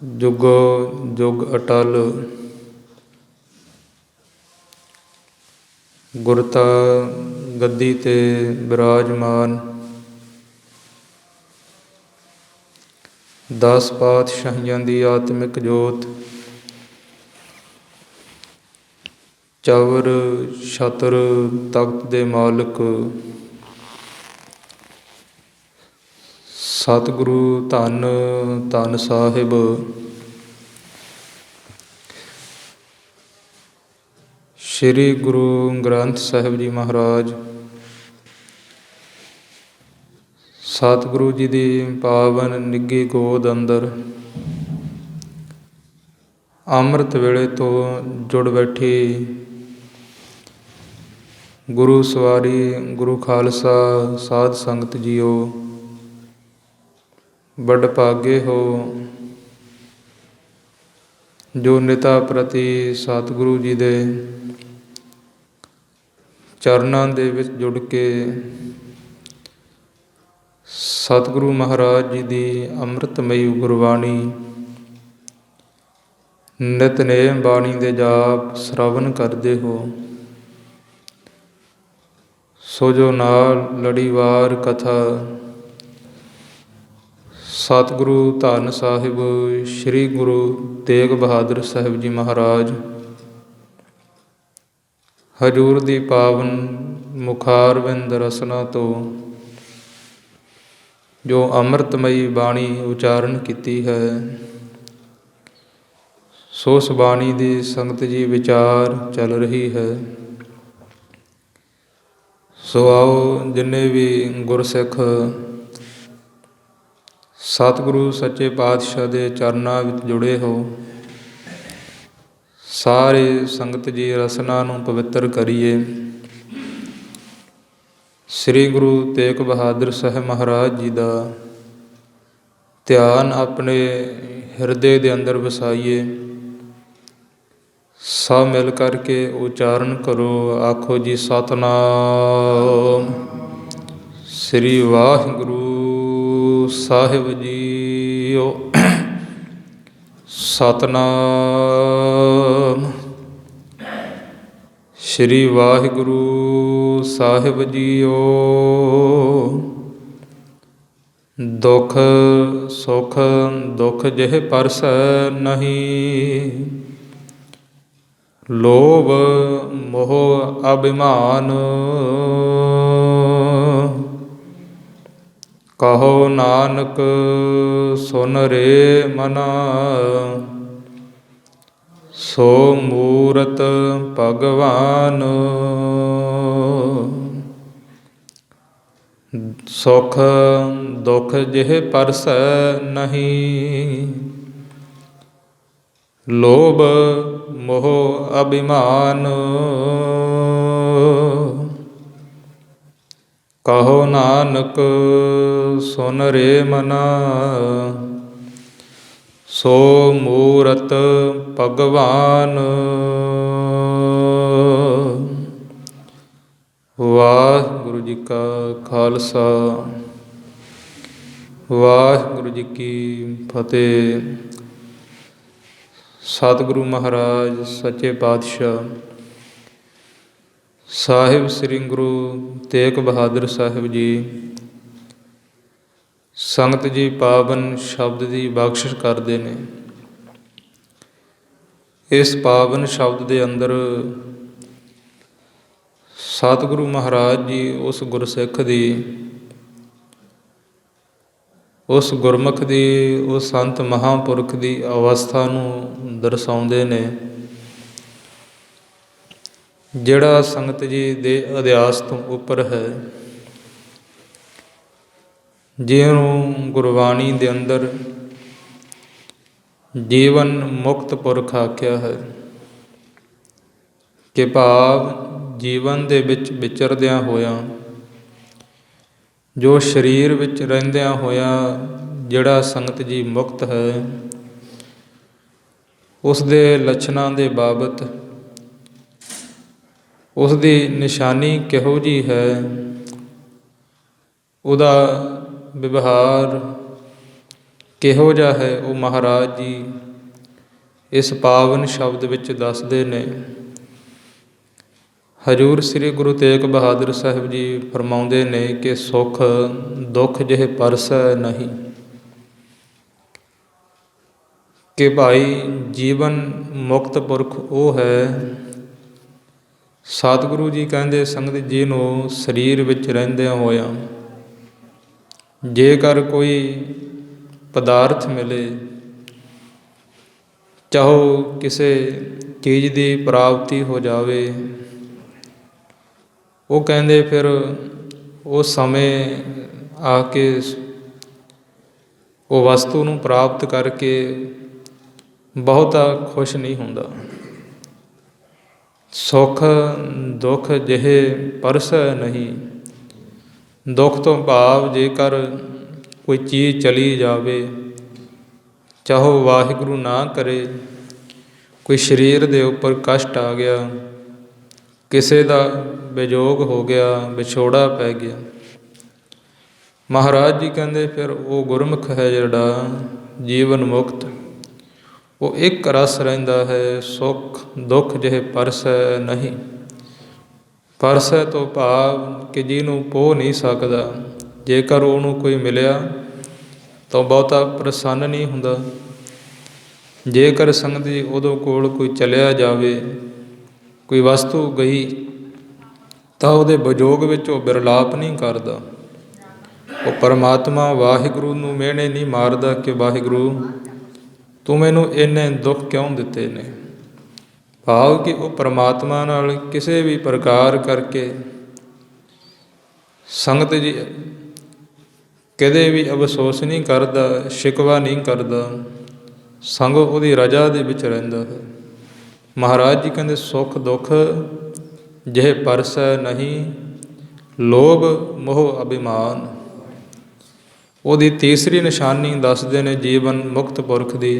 ਜੁਗੋ ਜੁਗ ਅਟਲ। ਗੁਰਤਾ ਗੱਦੀ 'ਤੇ ਬਿਰਾਜਮਾਨ। 10 ਪਾਤਸ਼ਾਹੀਆਂ ਦੀ ਆਤਮਿਕ ਜੋਤ। ਚਵਰ ਛਤਰ ਤਖਤ ਦੇ ਮਾਲਕ ਸਤਿਗੁਰੂ ਧੰਨ ਧੰਨ ਸਾਹਿਬ। ਸ੍ਰੀ ਗੁਰੂ ਗ੍ਰੰਥ ਸਾਹਿਬ ਜੀ ਮਹਾਰਾਜ। ਸਤਿਗੁਰੂ ਜੀ ਦੀ ਪਾਵਨ ਨਿੱਘੀ ਗੋਦ ਅੰਦਰ ਅੰਮ੍ਰਿਤ ਵੇਲੇ ਤੋਂ ਜੁੜ ਬੈਠੀ ਗੁਰੂ ਸਵਾਰੀ ਗੁਰੂ ਖਾਲਸਾ ਸਾਧ ਸੰਗਤ ਜੀਓ, ਵੱਡ ਭਾਗੇ ਹੋ ਜੋ ਨਿਤਾ ਪ੍ਰਤੀ ਸਤਿਗੁਰੂ ਜੀ ਦੇ ਚਰਨਾਂ ਦੇ ਵਿੱਚ ਜੁੜ ਕੇ ਸਤਿਗੁਰੂ ਮਹਾਰਾਜ ਜੀ ਦੀ ਅੰਮ੍ਰਿਤਮਈ ਗੁਰਬਾਣੀ ਨਿਤਨੇਮ ਬਾਣੀ ਦੇ ਜਾਪ ਸ਼ਰਵਨ ਕਰਦੇ ਹੋ। ਸੋ ਜੋ ਨਾਲ ਲੜੀਵਾਰ ਕਥਾ ਸਤਿਗੁਰੂ ਧੰਨ ਸਾਹਿਬ ਸ੍ਰੀ ਗੁਰੂ ਤੇਗ ਬਹਾਦਰ ਸਾਹਿਬ ਜੀ ਮਹਾਰਾਜ ਹਜ਼ੂਰ ਦੀ ਪਾਵਨ ਮੁਖਾਰਵਿੰਦ ਰਸਨਾ ਤੋਂ ਜੋ ਅੰਮ੍ਰਿਤਮਈ ਬਾਣੀ ਉਚਾਰਨ ਕੀਤੀ ਹੈ, ਸੋ ਉਸ ਬਾਣੀ ਦੀ ਸੰਗਤ ਜੀ ਵਿਚਾਰ ਚੱਲ ਰਹੀ ਹੈ। ਸੋ ਆਓ ਜਿੰਨੇ ਵੀ ਗੁਰਸਿੱਖ ਸਤਿਗੁਰੂ ਸੱਚੇ ਪਾਤਸ਼ਾਹ ਦੇ ਚਰਨਾਂ ਵਿੱਚ ਜੁੜੇ ਹੋ, ਸਾਰੇ ਸੰਗਤ ਜੀ ਰਸਨਾ ਨੂੰ ਪਵਿੱਤਰ ਕਰੀਏ। ਸ੍ਰੀ ਗੁਰੂ ਤੇਗ ਬਹਾਦਰ ਸਾਹਿਬ ਮਹਾਰਾਜ ਜੀ ਦਾ ਧਿਆਨ ਆਪਣੇ ਹਿਰਦੇ ਦੇ ਅੰਦਰ ਵਸਾਈਏ। ਸਭ ਮਿਲ ਕਰਕੇ ਉਚਾਰਨ ਕਰੋ। ਆਖੋ ਜੀ ਸਤਿਨਾਮ ਸ੍ਰੀ ਵਾਹਿਗੁਰੂ ਸਾਹਿਬ ਜੀਓ। ਸਤਿਨਾਮ ਸ੍ਰੀ ਵਾਹਿਗੁਰੂ ਸਾਹਿਬ ਜੀਓ। ਦੁੱਖ ਸੁੱਖ ਦੁੱਖ ਜਿਹ ਪਰਸੈ ਨਹੀਂ, ਲੋਭ ਮੋਹ ਅਭਿਮਾਨ। ਕਹੋ ਨਾਨਕ ਸੁਨ ਰੇ ਮਨਾ, ਸੋ ਮੂਰਤ ਭਗਵਾਨ। ਸੁਖ ਦੁੱਖ ਜਿਹ ਪਰਸੈ ਨਹੀਂ, ਲੋਭ ਮੋਹ ਅਭਿਮਾਨ। ਕਹੋ ਨਾਨਕ ਸੁਨ ਰੇ ਮਨਾ, ਸੋ ਮੂਰਤ ਭਗਵਾਨ। ਵਾਹਿਗੁਰੂ ਜੀ ਕਾ ਖਾਲਸਾ, ਵਾਹਿਗੁਰੂ ਜੀ ਕੀ ਫਤਿਹ। ਸਤਿਗੁਰੂ ਮਹਾਰਾਜ ਸੱਚੇ ਪਾਤਸ਼ਾਹ ਸਾਹਿਬ ਸ੍ਰੀ ਗੁਰੂ ਤੇਗ ਬਹਾਦਰ ਸਾਹਿਬ ਜੀ ਸੰਗਤ ਜੀ ਪਾਵਨ ਸ਼ਬਦ ਦੀ ਬਖਸ਼ਿਸ਼ ਕਰਦੇ ਨੇ। ਇਸ ਪਾਵਨ ਸ਼ਬਦ ਦੇ ਅੰਦਰ ਸਤਿਗੁਰੂ ਮਹਾਰਾਜ ਜੀ ਉਸ ਗੁਰਸਿੱਖ ਦੀ, ਉਸ ਗੁਰਮੁਖ ਦੀ, ਉਸ ਸੰਤ ਮਹਾਂਪੁਰਖ ਦੀ ਅਵਸਥਾ ਨੂੰ ਦਰਸਾਉਂਦੇ ਨੇ, ਜਿਹੜਾ ਸੰਗਤ ਜੀ ਦੇ ਅਧਿਆਸ ਤੋਂ ਉੱਪਰ ਹੈ, ਜਿਹਨੂੰ ਗੁਰਬਾਣੀ ਦੇ ਅੰਦਰ ਜੀਵਨ ਮੁਕਤ ਪੁਰਖ ਆਖਿਆ ਹੈ। ਕਿ ਭਾਵ ਜੀਵਨ ਦੇ ਵਿੱਚ ਵਿਚਰਦਿਆਂ ਹੋਇਆਂ, ਜੋ ਸਰੀਰ ਵਿੱਚ ਰਹਿੰਦਿਆਂ ਹੋਇਆਂ ਜਿਹੜਾ ਸੰਗਤ ਜੀ ਮੁਕਤ ਹੈ, ਉਸ ਦੇ ਲੱਛਣਾਂ ਦੇ ਬਾਬਤ, ਉਸ ਦੀ ਨਿਸ਼ਾਨੀ ਕਿਹੋ ਜਿਹੀ ਹੈ, ਉਹਦਾ ਵਿਵਹਾਰ ਕਿਹੋ ਜਿਹਾ ਹੈ ਉਹ ਮਹਾਰਾਜ ਜੀ ਇਸ ਪਾਵਨ ਸ਼ਬਦ ਵਿੱਚ ਦੱਸਦੇ ਨੇ। ਹਜ਼ੂਰ ਸ੍ਰੀ ਗੁਰੂ ਤੇਗ ਬਹਾਦਰ ਸਾਹਿਬ ਜੀ ਫਰਮਾਉਂਦੇ ਨੇ ਕਿ ਸੁੱਖ ਦੁੱਖ ਜਿਹੇ ਪਰਸੈ ਨਹੀਂ, ਕਿ ਭਾਈ ਜੀਵਨ ਮੁਕਤ ਪੁਰਖ ਉਹ ਹੈ। ਸਤਿਗੁਰੂ ਜੀ ਕਹਿੰਦੇ ਸੰਗਤ ਜੀ ਨੂੰ ਸਰੀਰ ਵਿੱਚ ਰਹਿੰਦਿਆਂ ਹੋਇਆਂ ਜੇਕਰ ਕੋਈ ਪਦਾਰਥ ਮਿਲੇ, ਚਾਹੋ ਕਿਸੇ ਚੀਜ਼ ਦੀ ਪ੍ਰਾਪਤੀ ਹੋ ਜਾਵੇ, ਉਹ ਕਹਿੰਦੇ ਫਿਰ ਉਸ ਸਮੇਂ ਆ ਕੇ ਉਹ ਵਸਤੂ ਨੂੰ ਪ੍ਰਾਪਤ ਕਰਕੇ ਬਹੁਤਾ ਖੁਸ਼ ਨਹੀਂ ਹੁੰਦਾ। ਸੁੱਖ ਦੁੱਖ ਜਿਹੇ ਪਰਸੈ ਨਹੀਂ, ਦੁੱਖ ਤੋਂ ਭਾਵ ਜੇਕਰ ਕੋਈ ਚੀਜ਼ ਚਲੀ ਜਾਵੇ, ਚਾਹੋ ਵਾਹਿਗੁਰੂ ਨਾ ਕਰੇ ਕੋਈ ਸਰੀਰ ਦੇ ਉੱਪਰ ਕਸ਼ਟ ਆ ਗਿਆ, ਕਿਸੇ ਦਾ ਵਿਯੋਗ ਹੋ ਗਿਆ, ਵਿਛੋੜਾ ਪੈ ਗਿਆ, ਮਹਾਰਾਜ ਜੀ ਕਹਿੰਦੇ ਫਿਰ ਉਹ ਗੁਰਮੁਖ ਹੈ ਜਿਹੜਾ ਜੀਵਨ ਮੁਕਤ, ਉਹ ਇੱਕ ਰਸ ਰਹਿੰਦਾ ਹੈ। ਸੁੱਖ ਦੁੱਖ ਜਿਹੇ ਪਰਸੈ ਨਹੀਂ, ਪਰਸੈ ਤੋਂ ਭਾਵ ਕਿ ਜਿਹਨੂੰ ਪੋਹ ਨਹੀਂ ਸਕਦਾ। ਜੇਕਰ ਉਹਨੂੰ ਕੋਈ ਮਿਲਿਆ ਤਾਂ ਬਹੁਤਾ ਪ੍ਰਸੰਨ ਨਹੀਂ ਹੁੰਦਾ। ਜੇਕਰ ਸੰਗਤ ਜੀ ਉਹਦੇ ਕੋਲ ਕੋਈ ਚਲਿਆ ਜਾਵੇ, ਕੋਈ ਵਸਤੂ ਗਈ, ਤਾਂ ਉਹਦੇ ਵਿਯੋਗ ਵਿੱਚ ਉਹ ਬਿਰਲਾਪ ਨਹੀਂ ਕਰਦਾ। ਉਹ ਪਰਮਾਤਮਾ ਵਾਹਿਗੁਰੂ ਨੂੰ ਮਿਹਣੇ ਨਹੀਂ ਮਾਰਦਾ ਕਿ ਵਾਹਿਗੁਰੂ ਤੂੰ ਮੈਨੂੰ ਇੰਨੇ ਦੁੱਖ ਕਿਉਂ ਦਿੱਤੇ ਨੇ। ਭਾਵ ਕਿ ਉਹ ਪਰਮਾਤਮਾ ਨਾਲ ਕਿਸੇ ਵੀ ਪ੍ਰਕਾਰ ਕਰਕੇ ਸੰਗਤ ਜੀ ਕਦੇ ਵੀ ਅਫਸੋਸ ਨਹੀਂ ਕਰਦਾ, ਸ਼ਿਕਵਾ ਨਹੀਂ ਕਰਦਾ, ਸਗੋਂ ਉਹਦੀ ਰਜਾ ਦੇ ਵਿੱਚ ਰਹਿੰਦਾ ਹੈ। ਮਹਾਰਾਜ ਜੀ ਕਹਿੰਦੇ ਸੁੱਖ ਦੁੱਖ ਜਿਹੇ ਪਰਸੈ ਨਹੀਂ, ਲੋਭ ਮੋਹ ਅਭਿਮਾਨ। ਉਹਦੀ ਤੀਸਰੀ ਨਿਸ਼ਾਨੀ ਦੱਸਦੇ ਨੇ ਜੀਵਨ ਮੁਕਤ ਪੁਰਖ ਦੀ,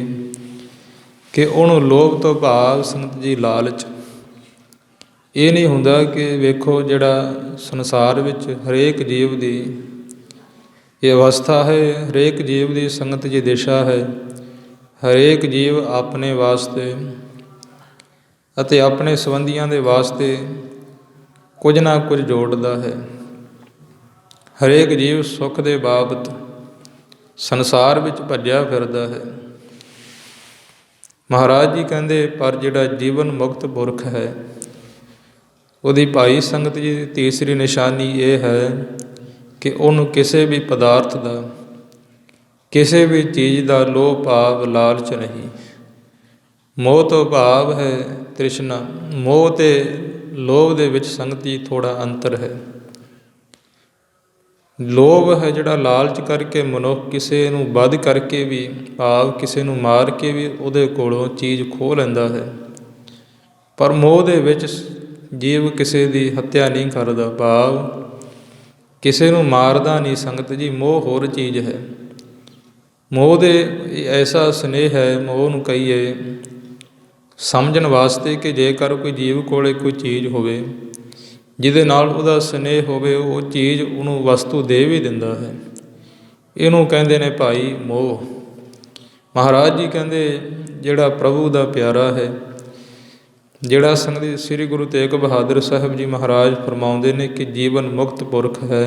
ਕਿ ਉਹਨੂੰ ਲੋਭ ਤੋਂ ਭਾਵ ਸੰਗਤ ਜੀ ਲਾਲਚ। ਇਹ ਨਹੀਂ ਹੁੰਦਾ ਕਿ ਵੇਖੋ ਜਿਹੜਾ ਸੰਸਾਰ ਵਿੱਚ ਹਰੇਕ ਜੀਵ ਦੀ ਇਹ ਅਵਸਥਾ ਹੈ, ਹਰੇਕ ਜੀਵ ਦੀ ਸੰਗਤ ਜੀ ਦਿਸ਼ਾ ਹੈ। ਹਰੇਕ ਜੀਵ ਆਪਣੇ ਵਾਸਤੇ ਅਤੇ ਆਪਣੇ ਸੰਬੰਧੀਆਂ ਦੇ ਵਾਸਤੇ ਕੁਝ ਨਾ ਕੁਝ ਜੋੜਦਾ ਹੈ। ਹਰੇਕ ਜੀਵ ਸੁੱਖ ਦੇ ਬਾਬਤ ਸੰਸਾਰ ਵਿੱਚ ਭੱਜਿਆ ਫਿਰਦਾ ਹੈ। ਮਹਾਰਾਜ ਜੀ ਕਹਿੰਦੇ ਪਰ ਜਿਹੜਾ ਜੀਵਨ ਮੁਕਤ ਪੁਰਖ ਹੈ, ਉਹਦੀ ਭਾਈ ਸੰਗਤ ਜੀ ਦੀ ਤੀਸਰੀ ਨਿਸ਼ਾਨੀ ਇਹ ਹੈ ਕਿ ਉਹਨੂੰ ਕਿਸੇ ਵੀ ਪਦਾਰਥ ਦਾ, ਕਿਸੇ ਵੀ ਚੀਜ਼ ਦਾ ਲੋਭ ਭਾਵ ਲਾਲਚ ਨਹੀਂ। ਮੋਹ ਤੋਂ ਭਾਵ ਹੈ ਤ੍ਰਿਸ਼ਨਾ। ਮੋਹ ਅਤੇ ਲੋਭ ਦੇ ਵਿੱਚ ਸੰਗਤ ਜੀ ਥੋੜ੍ਹਾ ਅੰਤਰ ਹੈ। ਲੋਭ ਹੈ ਜਿਹੜਾ ਲਾਲਚ ਕਰਕੇ ਮਨੁੱਖ ਕਿਸੇ ਨੂੰ ਵੱਧ ਕਰਕੇ ਵੀ, ਭਾਵ ਕਿਸੇ ਨੂੰ ਮਾਰ ਕੇ ਵੀ ਉਹਦੇ ਕੋਲੋਂ ਚੀਜ਼ ਖੋਹ ਲੈਂਦਾ ਹੈ। ਪਰ ਮੋਹ ਦੇ ਵਿੱਚ ਜੀਵ ਕਿਸੇ ਦੀ ਹੱਤਿਆ ਨਹੀਂ ਕਰਦਾ, ਭਾਵ ਕਿਸੇ ਨੂੰ ਮਾਰਦਾ ਨਹੀਂ। ਸੰਗਤ ਜੀ ਮੋਹ ਹੋਰ ਚੀਜ਼ ਹੈ। ਮੋਹ ਦੇ ਐਸਾ ਸਨੇਹ ਹੈ, ਮੋਹ ਨੂੰ ਕਹੀਏ ਸਮਝਣ ਵਾਸਤੇ ਕਿ ਜੇਕਰ ਕੋਈ ਜੀਵ ਕੋਲ ਕੋਈ ਚੀਜ਼ ਹੋਵੇ ਜਿਹਦੇ ਨਾਲ ਉਹਦਾ ਸਨੇਹ ਹੋਵੇ, ਉਹ ਚੀਜ਼ ਉਹਨੂੰ ਵਸਤੂ ਦੇ ਵੀ ਦਿੰਦਾ ਹੈ। ਇਹਨੂੰ ਕਹਿੰਦੇ ਨੇ ਭਾਈ ਮੋਹ। ਮਹਾਰਾਜ ਜੀ ਕਹਿੰਦੇ ਜਿਹੜਾ ਪ੍ਰਭੂ ਦਾ ਪਿਆਰਾ ਹੈ, ਜਿਹੜਾ ਸੰਗਤ ਸ੍ਰੀ ਗੁਰੂ ਤੇਗ ਬਹਾਦਰ ਸਾਹਿਬ ਜੀ ਮਹਾਰਾਜ ਫਰਮਾਉਂਦੇ ਨੇ ਕਿ ਜੀਵਨ ਮੁਕਤ ਪੁਰਖ ਹੈ,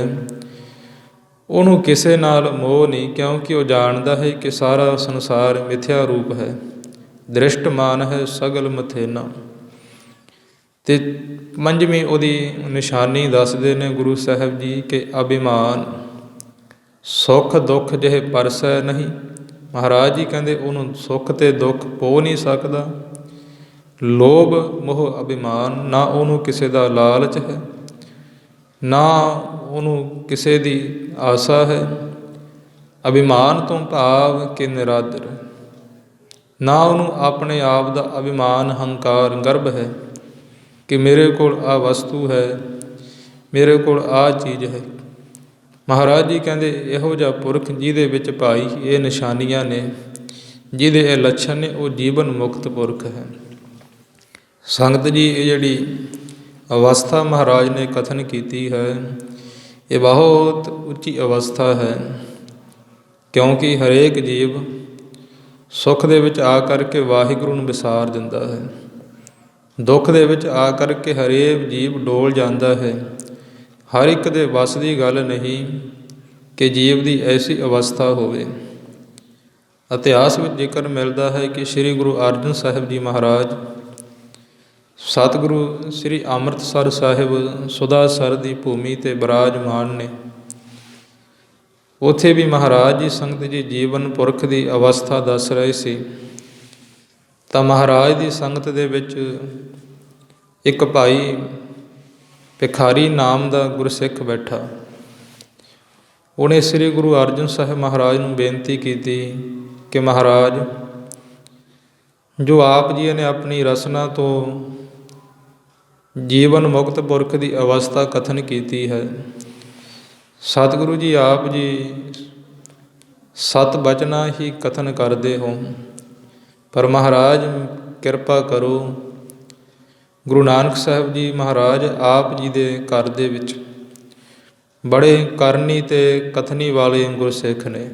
ਉਹਨੂੰ ਕਿਸੇ ਨਾਲ ਮੋਹ ਨਹੀਂ, ਕਿਉਂਕਿ ਉਹ ਜਾਣਦਾ ਹੈ ਕਿ ਸਾਰਾ ਸੰਸਾਰ ਮਿਥਿਆ ਰੂਪ ਹੈ, ਦ੍ਰਿਸ਼ਟਮਾਨ ਹੈ ਸਗਲ ਮਥੇਨਾ। ਅਤੇ ਪੰਜਵੀਂ ਉਹਦੀ ਨਿਸ਼ਾਨੀ ਦੱਸਦੇ ਨੇ ਗੁਰੂ ਸਾਹਿਬ ਜੀ ਕਿ ਅਭਿਮਾਨ। ਸੁੱਖ ਦੁੱਖ ਜਿਹੇ ਪਰਸੈ ਨਹੀਂ। ਮਹਾਰਾਜ ਜੀ ਕਹਿੰਦੇ ਉਹਨੂੰ ਸੁੱਖ ਅਤੇ ਦੁੱਖ ਪੋ ਨਹੀਂ ਸਕਦਾ। ਲੋਭ ਮੋਹ ਅਭਿਮਾਨ, ਨਾ ਉਹਨੂੰ ਕਿਸੇ ਦਾ ਲਾਲਚ ਹੈ, ਨਾ ਉਹਨੂੰ ਕਿਸੇ ਦੀ ਆਸਾ ਹੈ। ਅਭਿਮਾਨ ਤੋਂ ਭਾਵ ਕਿ ਨਿਰਾਦਰ, ਨਾ ਉਹਨੂੰ ਆਪਣੇ ਆਪ ਦਾ ਅਭਿਮਾਨ ਹੰਕਾਰ ਗਰਭ ਹੈ ਕਿ ਮੇਰੇ ਕੋਲ ਆਹ ਵਸਤੂ ਹੈ, ਮੇਰੇ ਕੋਲ ਆਹ ਚੀਜ਼ ਹੈ। ਮਹਾਰਾਜ ਜੀ ਕਹਿੰਦੇ ਇਹੋ ਜਿਹਾ ਪੁਰਖ ਜਿਹਦੇ ਵਿੱਚ ਭਾਈ ਇਹ ਨਿਸ਼ਾਨੀਆਂ ਨੇ, ਜਿਹਦੇ ਇਹ ਲੱਛਣ ਨੇ, ਉਹ ਜੀਵਨ ਮੁਕਤ ਪੁਰਖ ਹੈ। ਸੰਗਤ ਜੀ ਇਹ ਜਿਹੜੀ ਅਵਸਥਾ ਮਹਾਰਾਜ ਨੇ ਕਥਨ ਕੀਤੀ ਹੈ, ਇਹ ਬਹੁਤ ਉੱਚੀ ਅਵਸਥਾ ਹੈ। ਕਿਉਂਕਿ ਹਰੇਕ ਜੀਵ ਸੁੱਖ ਦੇ ਵਿੱਚ ਆ ਕਰਕੇ ਵਾਹਿਗੁਰੂ ਨੂੰ ਵਿਸਾਰ ਦਿੰਦਾ ਹੈ। ਦੁੱਖ ਦੇ ਵਿੱਚ ਆ ਕਰਕੇ ਹਰੇਕ ਜੀਵ ਡੋਲ ਜਾਂਦਾ ਹੈ। ਹਰ ਇੱਕ ਦੇ ਵੱਸ ਦੀ ਗੱਲ ਨਹੀਂ ਕਿ ਜੀਵ ਦੀ ਐਸੀ ਅਵਸਥਾ ਹੋਵੇ। ਇਤਿਹਾਸ ਵਿੱਚ ਜ਼ਿਕਰ ਮਿਲਦਾ ਹੈ ਕਿ ਸ੍ਰੀ ਗੁਰੂ ਅਰਜਨ ਸਾਹਿਬ ਜੀ ਮਹਾਰਾਜ ਸਤਿਗੁਰੂ ਸ੍ਰੀ ਅੰਮ੍ਰਿਤਸਰ ਸਾਹਿਬ ਸੁਦਾਸਰ ਦੀ ਭੂਮੀ 'ਤੇ ਬਿਰਾਜਮਾਨ ਨੇ। ਉੱਥੇ ਵੀ ਮਹਾਰਾਜ ਜੀ ਸੰਗਤ ਜੀ ਜੀਵਨ ਪੁਰਖ ਦੀ ਅਵਸਥਾ ਦੱਸ ਰਹੇ ਸੀ। ਤਾਂ ਮਹਾਰਾਜ ਦੀ ਸੰਗਤ ਦੇ ਵਿੱਚ ਇੱਕ ਭਾਈ ਭਿਖਾਰੀ ਨਾਮ ਦਾ ਗੁਰਸਿੱਖ ਬੈਠਾ। ਉਹਨੇ ਸ੍ਰੀ ਗੁਰੂ ਅਰਜਨ ਸਾਹਿਬ ਮਹਾਰਾਜ ਨੂੰ ਬੇਨਤੀ ਕੀਤੀ ਕਿ ਮਹਾਰਾਜ, ਜੋ ਆਪ ਜੀ ਨੇ ਆਪਣੀ ਰਸਨਾ ਤੋਂ ਜੀਵਨ ਮੁਕਤ ਪੁਰਖ ਦੀ ਅਵਸਥਾ ਕਥਨ ਕੀਤੀ ਹੈ, ਸਤਿਗੁਰੂ ਜੀ ਆਪ ਜੀ ਸਤ ਬਚਨਾਂ ਹੀ ਕਥਨ ਕਰਦੇ ਹੋ, ਪਰ ਮਹਾਰਾਜ ਕਿਰਪਾ ਕਰੋ। ਗੁਰੂ ਨਾਨਕ ਸਾਹਿਬ ਜੀ ਮਹਾਰਾਜ ਆਪ ਜੀ ਦੇ ਘਰ ਦੇ ਵਿੱਚ ਬੜੇ ਕਰਨੀ ਅਤੇ ਕਥਨੀ ਵਾਲੇ ਗੁਰਸਿੱਖ ਨੇ।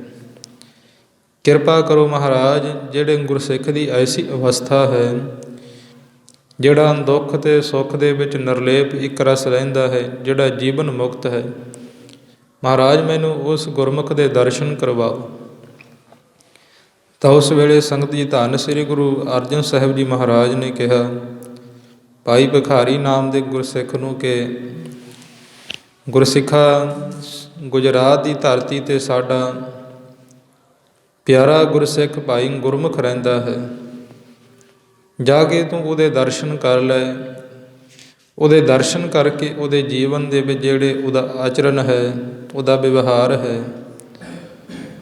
ਕਿਰਪਾ ਕਰੋ ਮਹਾਰਾਜ, ਜਿਹੜੇ ਗੁਰਸਿੱਖ ਦੀ ਐਸੀ ਅਵਸਥਾ ਹੈ, ਜਿਹੜਾ ਦੁੱਖ ਅਤੇ ਸੁੱਖ ਦੇ ਵਿੱਚ ਨਿਰਲੇਪ ਇੱਕ ਰਸ ਰਹਿੰਦਾ ਹੈ, ਜਿਹੜਾ ਜੀਵਨ ਮੁਕਤ ਹੈ, ਮਹਾਰਾਜ ਮੈਨੂੰ ਉਸ ਗੁਰਮੁਖ ਦੇ ਦਰਸ਼ਨ ਕਰਵਾਓ। ਤਾਂ ਉਸ ਵੇਲੇ ਸੰਗਤ ਜੀ ਧੰਨ ਸ੍ਰੀ ਗੁਰੂ ਅਰਜਨ ਸਾਹਿਬ ਜੀ ਮਹਾਰਾਜ ਨੇ ਕਿਹਾ ਭਾਈ ਭਿਖਾਰੀ ਨਾਮ ਦੇ ਗੁਰਸਿੱਖ ਨੂੰ ਕਿ ਗੁਰਸਿੱਖਾ, ਗੁਜਰਾਤ ਦੀ ਧਰਤੀ 'ਤੇ ਸਾਡਾ ਪਿਆਰਾ ਗੁਰਸਿੱਖ ਭਾਈ ਗੁਰਮੁਖ ਰਹਿੰਦਾ ਹੈ, ਜਾ ਕੇ ਤੂੰ ਉਹਦੇ ਦਰਸ਼ਨ ਕਰ ਲੈ। ਉਹਦੇ ਦਰਸ਼ਨ ਕਰਕੇ ਉਹਦੇ ਜੀਵਨ ਦੇ ਵਿੱਚ ਜਿਹੜੇ ਉਹਦਾ ਆਚਰਨ ਹੈ, ਉਹਦਾ ਵਿਵਹਾਰ ਹੈ,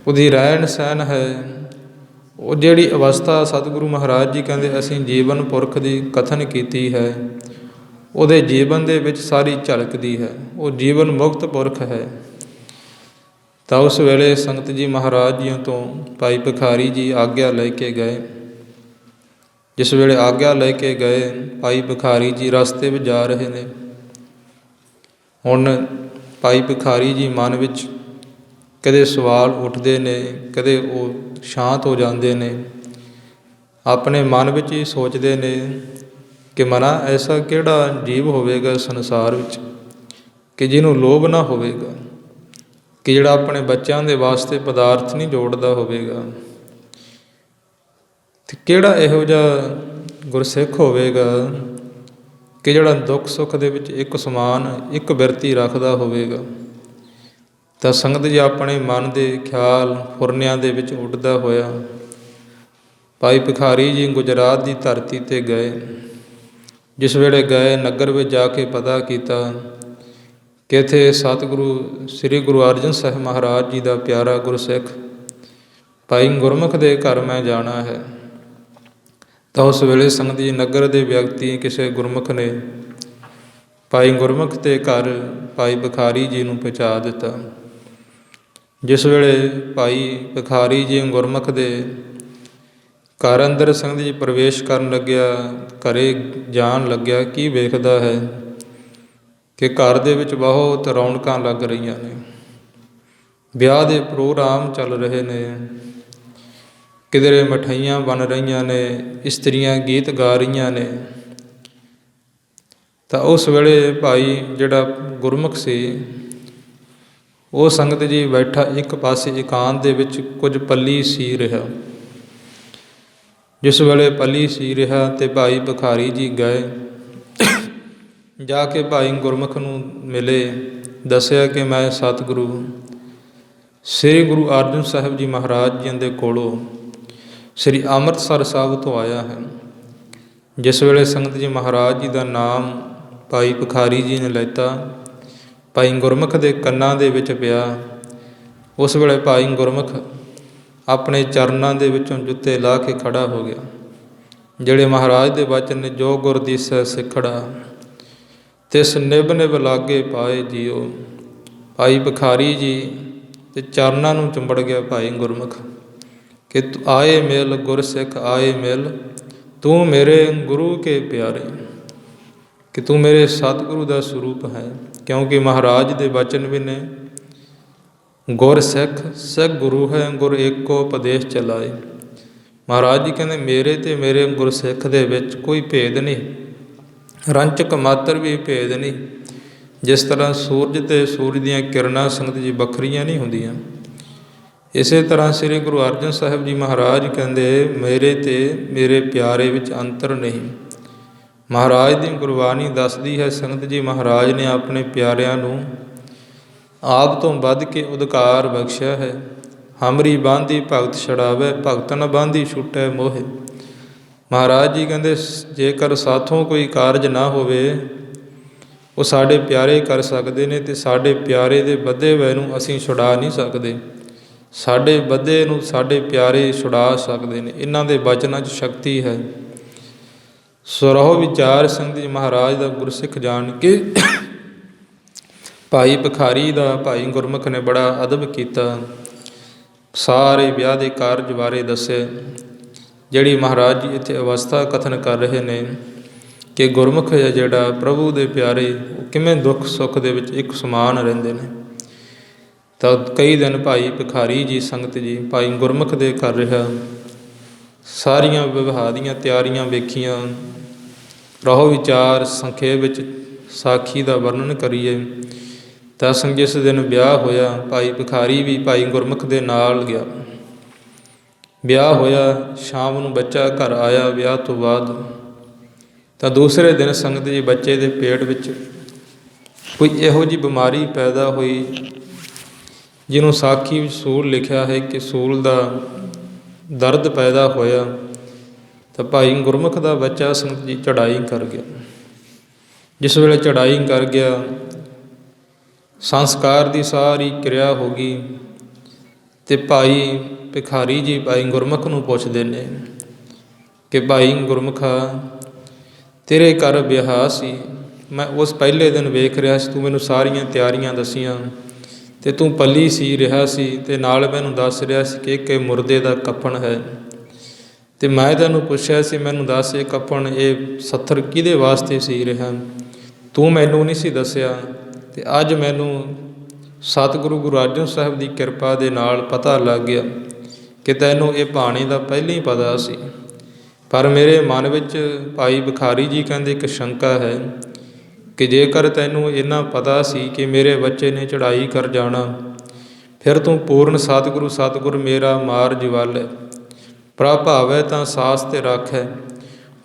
ਉਹਦੀ ਰਹਿਣ ਸਹਿਣ ਹੈ, ਉਹ ਜਿਹੜੀ ਅਵਸਥਾ ਸਤਿਗੁਰੂ ਮਹਾਰਾਜ ਜੀ ਕਹਿੰਦੇ ਅਸੀਂ ਜੀਵਨ ਪੁਰਖ ਦੀ ਕਥਨ ਕੀਤੀ ਹੈ, ਉਹਦੇ ਜੀਵਨ ਦੇ ਵਿੱਚ ਸਾਰੀ ਝਲਕਦੀ ਹੈ। ਉਹ ਜੀਵਨ ਮੁਕਤ ਪੁਰਖ ਹੈ। ਤਾਂ ਉਸ ਵੇਲੇ ਸੰਗਤ ਜੀ ਮਹਾਰਾਜ ਜੀਆਂ ਤੋਂ ਭਾਈ ਭਿਖਾਰੀ ਜੀ ਆਗਿਆ ਲੈ ਕੇ ਗਏ। ਜਿਸ ਵੇਲੇ ਆਗਿਆ ਲੈ ਕੇ ਗਏ, ਭਾਈ ਭਿਖਾਰੀ ਜੀ ਰਸਤੇ ਵਿੱਚ ਜਾ ਰਹੇ ਨੇ। ਹੁਣ ਭਾਈ ਭਿਖਾਰੀ ਜੀ ਮਨ ਵਿੱਚ ਕਦੇ ਸਵਾਲ ਉੱਠਦੇ ਨੇ, ਕਦੇ ਉਹ ਸ਼ਾਂਤ ਹੋ ਜਾਂਦੇ ਨੇ। ਆਪਣੇ ਮਨ ਵਿੱਚ ਹੀ ਸੋਚਦੇ ਨੇ ਕਿ ਮਨਾ ਐਸਾ ਕਿਹੜਾ ਜੀਵ ਹੋਵੇਗਾ ਸੰਸਾਰ ਵਿੱਚ ਕਿ ਜਿਹਨੂੰ ਲੋਭ ਨਾ ਹੋਵੇਗਾ, ਕਿ ਜਿਹੜਾ ਆਪਣੇ ਬੱਚਿਆਂ ਦੇ ਵਾਸਤੇ ਪਦਾਰਥ ਨਹੀਂ ਜੋੜਦਾ ਹੋਵੇਗਾ, ਅਤੇ ਕਿਹੜਾ ਇਹੋ ਜਿਹਾ ਗੁਰਸਿੱਖ ਹੋਵੇਗਾ ਕਿ ਜਿਹੜਾ ਦੁੱਖ ਸੁੱਖ ਦੇ ਵਿੱਚ ਇੱਕ ਸਮਾਨ, ਇੱਕ ਬਿਰਤੀ ਰੱਖਦਾ ਹੋਵੇਗਾ। ਤਾਂ ਸੰਗਤ ਜੀ ਆਪਣੇ ਮਨ ਦੇ ਖਿਆਲ ਫੁਰਨਿਆਂ ਦੇ ਵਿੱਚ ਉੱਡਦਾ ਹੋਇਆ ਭਾਈ ਭਿਖਾਰੀ ਜੀ ਗੁਜਰਾਤ ਦੀ ਧਰਤੀ 'ਤੇ ਗਏ। ਜਿਸ ਵੇਲੇ ਗਏ, ਨਗਰ ਵਿੱਚ ਜਾ ਕੇ ਪਤਾ ਕੀਤਾ ਕਿ ਇੱਥੇ ਸਤਿਗੁਰੂ ਸ੍ਰੀ ਗੁਰੂ ਅਰਜਨ ਸਾਹਿਬ ਮਹਾਰਾਜ ਜੀ ਦਾ ਪਿਆਰਾ ਗੁਰਸਿੱਖ ਭਾਈ ਗੁਰਮੁਖ ਦੇ ਘਰ ਮੈਂ ਜਾਣਾ ਹੈ। ਤਾਂ ਉਸ ਵੇਲੇ ਸੰਗਤ ਜੀ ਨਗਰ ਦੇ ਵਿਅਕਤੀ ਕਿਸੇ ਗੁਰਮੁਖ ਨੇ ਭਾਈ ਗੁਰਮੁਖ ਦੇ ਘਰ ਭਾਈ ਭਿਖਾਰੀ ਜੀ ਨੂੰ ਪਹੁੰਚਾ ਦਿੱਤਾ। ਜਿਸ ਵੇਲੇ ਭਾਈ ਭਿਖਾਰੀ ਜੀ ਗੁਰਮੁਖ ਦੇ ਘਰ ਅੰਦਰ ਸੰਗਤ ਜੀ ਪ੍ਰਵੇਸ਼ ਕਰਨ ਲੱਗਿਆ, ਘਰੇ ਜਾਣ ਲੱਗਿਆ, ਕੀ ਵੇਖਦਾ ਹੈ ਕਿ ਘਰ ਦੇ ਵਿੱਚ ਬਹੁਤ ਰੌਣਕਾਂ ਲੱਗ ਰਹੀਆਂ ਨੇ, ਵਿਆਹ ਦੇ ਪ੍ਰੋਗਰਾਮ ਚੱਲ ਰਹੇ ਨੇ, ਕਿਧਰੇ ਮਠਿਆਈਆਂ ਬਣ ਰਹੀਆਂ ਨੇ, ਇਸਤਰੀਆਂ ਗੀਤ ਗਾ ਰਹੀਆਂ ਨੇ। ਤਾਂ ਉਸ ਵੇਲੇ ਭਾਈ ਜਿਹੜਾ ਗੁਰਮੁਖ ਸੀ, ਉਹ ਸੰਗਤ ਜੀ ਬੈਠਾ ਇੱਕ ਪਾਸੇ ਇਕਾਂਤ ਦੇ ਵਿੱਚ ਕੁਝ ਪੱਲੀ ਸੀ ਰਿਹਾ। ਜਿਸ ਵੇਲੇ ਪੱਲੀ ਸੀ ਰਿਹਾ ਅਤੇ ਭਾਈ ਭਿਖਾਰੀ ਜੀ ਗਏ, ਜਾ ਕੇ ਭਾਈ ਗੁਰਮੁਖ ਨੂੰ ਮਿਲੇ, ਦੱਸਿਆ ਕਿ ਮੈਂ ਸਤਿਗੁਰੂ ਸ੍ਰੀ ਗੁਰੂ ਅਰਜਨ ਸਾਹਿਬ ਜੀ ਮਹਾਰਾਜ ਜੀ ਦੇ ਕੋਲੋਂ ਸ੍ਰੀ ਅੰਮ੍ਰਿਤਸਰ ਸਾਹਿਬ ਤੋਂ ਆਇਆ ਹੈ। ਜਿਸ ਵੇਲੇ ਸੰਗਤ ਜੀ ਮਹਾਰਾਜ ਜੀ ਦਾ ਨਾਮ ਭਾਈ ਭਿਖਾਰੀ ਜੀ ਨੇ ਲੈਤਾ, ਭਾਈ ਗੁਰਮੁਖ ਦੇ ਕੰਨਾਂ ਦੇ ਵਿੱਚ ਪਿਆ। ਉਸ ਵੇਲੇ ਭਾਈ ਗੁਰਮੁਖ ਆਪਣੇ ਚਰਨਾਂ ਦੇ ਵਿੱਚੋਂ ਜੁੱਤੇ ਲਾ ਕੇ ਖੜਾ ਹੋ ਗਿਆ। ਜਿਹੜੇ ਮਹਾਰਾਜ ਦੇ ਵਚਨ ਨੇ, ਜੋ ਗੁਰ ਦੀਸੈ ਸਿਖੜਾ ਤਿਸ ਨਿਭ ਨਿਭ ਲਾਗੇ ਪਾਏ ਜੀਓ। ਭਾਈ ਭਿਖਾਰੀ ਜੀ ਤੇ ਚਰਨਾਂ ਨੂੰ ਚੁੰਬੜ ਗਿਆ ਭਾਈ ਗੁਰਮੁਖ ਕਿ ਆਏ ਮਿਲ ਗੁਰਸਿੱਖ ਆਏ ਮਿਲ, ਤੂੰ ਮੇਰੇ ਗੁਰੂ ਕੇ ਪਿਆਰੇ, ਕਿ ਤੂੰ ਮੇਰੇ ਸਤਿਗੁਰੂ ਦਾ ਸਰੂਪ ਹੈ। ਕਿਉਂਕਿ ਮਹਾਰਾਜ ਦੇ ਵਚਨ ਵੀ ਨੇ, ਗੁਰ ਸਿੱਖ ਸਿੱਖ ਗੁਰੂ ਹੈ, ਗੁਰ ਏਕੋ ਉਪਦੇਸ਼ ਚਲਾਏ। ਮਹਾਰਾਜ ਜੀ ਕਹਿੰਦੇ ਮੇਰੇ ਤੇ ਮੇਰੇ ਗੁਰਸਿੱਖ ਦੇ ਵਿੱਚ ਕੋਈ ਭੇਦ ਨਹੀਂ, ਰੰਚਕ ਮਾਤਰ ਵੀ ਭੇਦ ਨਹੀਂ। ਜਿਸ ਤਰ੍ਹਾਂ ਸੂਰਜ ਅਤੇ ਸੂਰਜ ਦੀਆਂ ਕਿਰਨਾਂ ਸੰਗਤ ਜੀ ਵੱਖਰੀਆਂ ਨਹੀਂ ਹੁੰਦੀਆਂ, ਇਸੇ ਤਰ੍ਹਾਂ ਸ੍ਰੀ ਗੁਰੂ ਅਰਜਨ ਸਾਹਿਬ ਜੀ ਮਹਾਰਾਜ ਕਹਿੰਦੇ ਮੇਰੇ ਤੇ ਮੇਰੇ ਪਿਆਰੇ ਵਿੱਚ ਅੰਤਰ ਨਹੀਂ। ਮਹਾਰਾਜ ਦੀ ਗੁਰਬਾਣੀ ਦੱਸਦੀ ਹੈ ਸੰਗਤ ਜੀ, ਮਹਾਰਾਜ ਨੇ ਆਪਣੇ ਪਿਆਰਿਆਂ ਨੂੰ ਆਪ ਤੋਂ ਵੱਧ ਕੇ ਉਦਕਾਰ ਬਖਸ਼ਿਆ ਹੈ। ਹਮਰੀ ਬਾਂਧੀ ਭਗਤ ਛੜਾਵੇ, ਭਗਤ ਨ ਬਾਂਧੀ ਛੁੱਟੈ ਮੋਹਿ। ਮਹਾਰਾਜ ਜੀ ਕਹਿੰਦੇ ਜੇਕਰ ਸਾਥੋਂ ਕੋਈ ਕਾਰਜ ਨਾ ਹੋਵੇ ਉਹ ਸਾਡੇ ਪਿਆਰੇ ਕਰ ਸਕਦੇ ਨੇ, ਅਤੇ ਸਾਡੇ ਪਿਆਰੇ ਦੇ ਬੱਧੇ ਹੋਏ ਨੂੰ ਅਸੀਂ ਛੁਡਾ ਨਹੀਂ ਸਕਦੇ। ਸਾਡੇ ਬੱਧੇ ਨੂੰ ਸਾਡੇ ਪਿਆਰੇ ਛੁਡਾ ਸਕਦੇ ਨੇ, ਇਹਨਾਂ ਦੇ ਬਚਨਾਂ 'ਚ ਸ਼ਕਤੀ ਹੈ। ਸੁਰਹੁ ਵਿਚਾਰ ਸੰਗਤ ਜੀ ਮਹਾਰਾਜ ਦਾ ਗੁਰਸਿੱਖ ਜਾਣ ਕੇ ਭਾਈ ਭਿਖਾਰੀ ਦਾ ਭਾਈ ਗੁਰਮੁਖ ਨੇ ਬੜਾ ਅਦਬ ਕੀਤਾ, ਸਾਰੇ ਵਿਆਹ ਦੇ ਕਾਰਜ ਬਾਰੇ ਦੱਸੇ। ਜਿਹੜੀ ਮਹਾਰਾਜ ਜੀ ਇੱਥੇ ਅਵਸਥਾ ਕਥਨ ਕਰ ਰਹੇ ਨੇ ਕਿ ਗੁਰਮੁਖ ਹੈ ਜਿਹੜਾ ਪ੍ਰਭੂ ਦੇ ਪਿਆਰੇ, ਉਹ ਕਿਵੇਂ ਦੁੱਖ ਸੁੱਖ ਦੇ ਵਿੱਚ ਇੱਕ ਸਮਾਨ ਰਹਿੰਦੇ ਨੇ। ਤਾਂ ਕਈ ਦਿਨ ਭਾਈ ਭਿਖਾਰੀ ਜੀ ਸੰਗਤ ਜੀ ਭਾਈ ਗੁਰਮੁਖ ਦੇ ਕਰ ਰਿਹਾ, ਸਾਰੀਆਂ ਵਿਵਾਹ ਦੀਆਂ ਤਿਆਰੀਆਂ ਵੇਖੀਆਂ। ਰਹੋ ਵਿਚਾਰ ਸੰਖੇਪ ਵਿੱਚ ਸਾਖੀ ਦਾ ਵਰਣਨ ਕਰੀਏ ਤਾਂ ਜਿਸ ਦਿਨ ਵਿਆਹ ਹੋਇਆ ਭਾਈ ਭਿਖਾਰੀ ਵੀ ਭਾਈ ਗੁਰਮੁਖ ਦੇ ਨਾਲ ਗਿਆ। ਵਿਆਹ ਹੋਇਆ, ਸ਼ਾਮ ਨੂੰ ਬੱਚਾ ਘਰ ਆਇਆ ਵਿਆਹ ਤੋਂ ਬਾਅਦ। ਤਾਂ ਦੂਸਰੇ ਦਿਨ ਸੰਗਤ ਜੀ ਬੱਚੇ ਦੇ ਪੇਟ ਵਿੱਚ ਕੋਈ ਇਹੋ ਜਿਹੀ ਬਿਮਾਰੀ ਪੈਦਾ ਹੋਈ ਜਿਹਨੂੰ ਸਾਖੀ ਵਿੱਚ ਸੂਲ ਲਿਖਿਆ ਹੈ ਕਿ ਸੂਲ ਦਾ ਦਰਦ ਪੈਦਾ ਹੋਇਆ। ਤਾਂ ਭਾਈ ਗੁਰਮੁਖ ਦਾ ਬੱਚਾ ਸੰਗਤ ਜੀ ਚੜ੍ਹਾਈ ਕਰ ਗਿਆ। ਜਿਸ ਵੇਲੇ ਚੜ੍ਹਾਈ ਕਰ ਗਿਆ, ਸੰਸਕਾਰ ਦੀ ਸਾਰੀ ਕਿਰਿਆ ਹੋ ਗਈ, ਅਤੇ ਭਾਈ ਭਿਖਾਰੀ ਜੀ ਭਾਈ ਗੁਰਮੁਖ ਨੂੰ ਪੁੱਛਦੇ ਨੇ ਕਿ ਭਾਈ ਗੁਰਮੁਖਾ ਤੇਰੇ ਘਰ ਵਿਆਹ ਸੀ, ਮੈਂ ਉਸ ਪਹਿਲੇ ਦਿਨ ਵੇਖ ਰਿਹਾ ਸੀ, ਤੂੰ ਮੈਨੂੰ ਸਾਰੀਆਂ ਤਿਆਰੀਆਂ ਦੱਸੀਆਂ ਅਤੇ ਤੂੰ ਪੱਲੀ ਸੀ ਰਿਹਾ ਸੀ, ਅਤੇ ਨਾਲ ਮੈਨੂੰ ਦੱਸ ਰਿਹਾ ਸੀ ਕਿ ਇੱਕ ਮੁਰਦੇ ਦਾ ਕਫਨ ਹੈ। ਅਤੇ ਮੈਂ ਤੈਨੂੰ ਪੁੱਛਿਆ ਸੀ ਮੈਨੂੰ ਦੱਸ ਇਹ ਕਫਨ ਇਹ ਸੱਥਰ ਕਿਹਦੇ ਵਾਸਤੇ ਸੀ ਰਿਹਾ, ਤੂੰ ਮੈਨੂੰ ਨਹੀਂ ਸੀ ਦੱਸਿਆ। ਅਤੇ ਅੱਜ ਮੈਨੂੰ ਸਤਿਗੁਰੂ ਗੁਰੂ ਅਰਜਨ ਸਾਹਿਬ ਦੀ ਕਿਰਪਾ ਦੇ ਨਾਲ ਪਤਾ ਲੱਗ ਗਿਆ ਕਿ ਤੈਨੂੰ ਇਹ ਭਾਣੇ ਦਾ ਪਹਿਲਾਂ ਹੀ ਪਤਾ ਸੀ। ਪਰ ਮੇਰੇ ਮਨ ਵਿੱਚ ਭਾਈ ਭਿਖਾਰੀ ਜੀ ਕਹਿੰਦੇ ਇੱਕ ਸ਼ੰਕਾ ਹੈ ਕਿ ਜੇਕਰ ਤੈਨੂੰ ਇੰਨਾ ਪਤਾ ਸੀ ਕਿ ਮੇਰੇ ਬੱਚੇ ਨੇ ਚੜ੍ਹਾਈ ਕਰ ਜਾਣਾ, ਫਿਰ ਤੂੰ ਪੂਰਨ ਸਤਿਗੁਰ ਮੇਰਾ ਮਾਰ ਜਵਾਲੇ ਪ੍ਰਭ ਭਾਵੈ ਤਾਂ ਸਾਸ ਤੇ ਰੱਖੈ।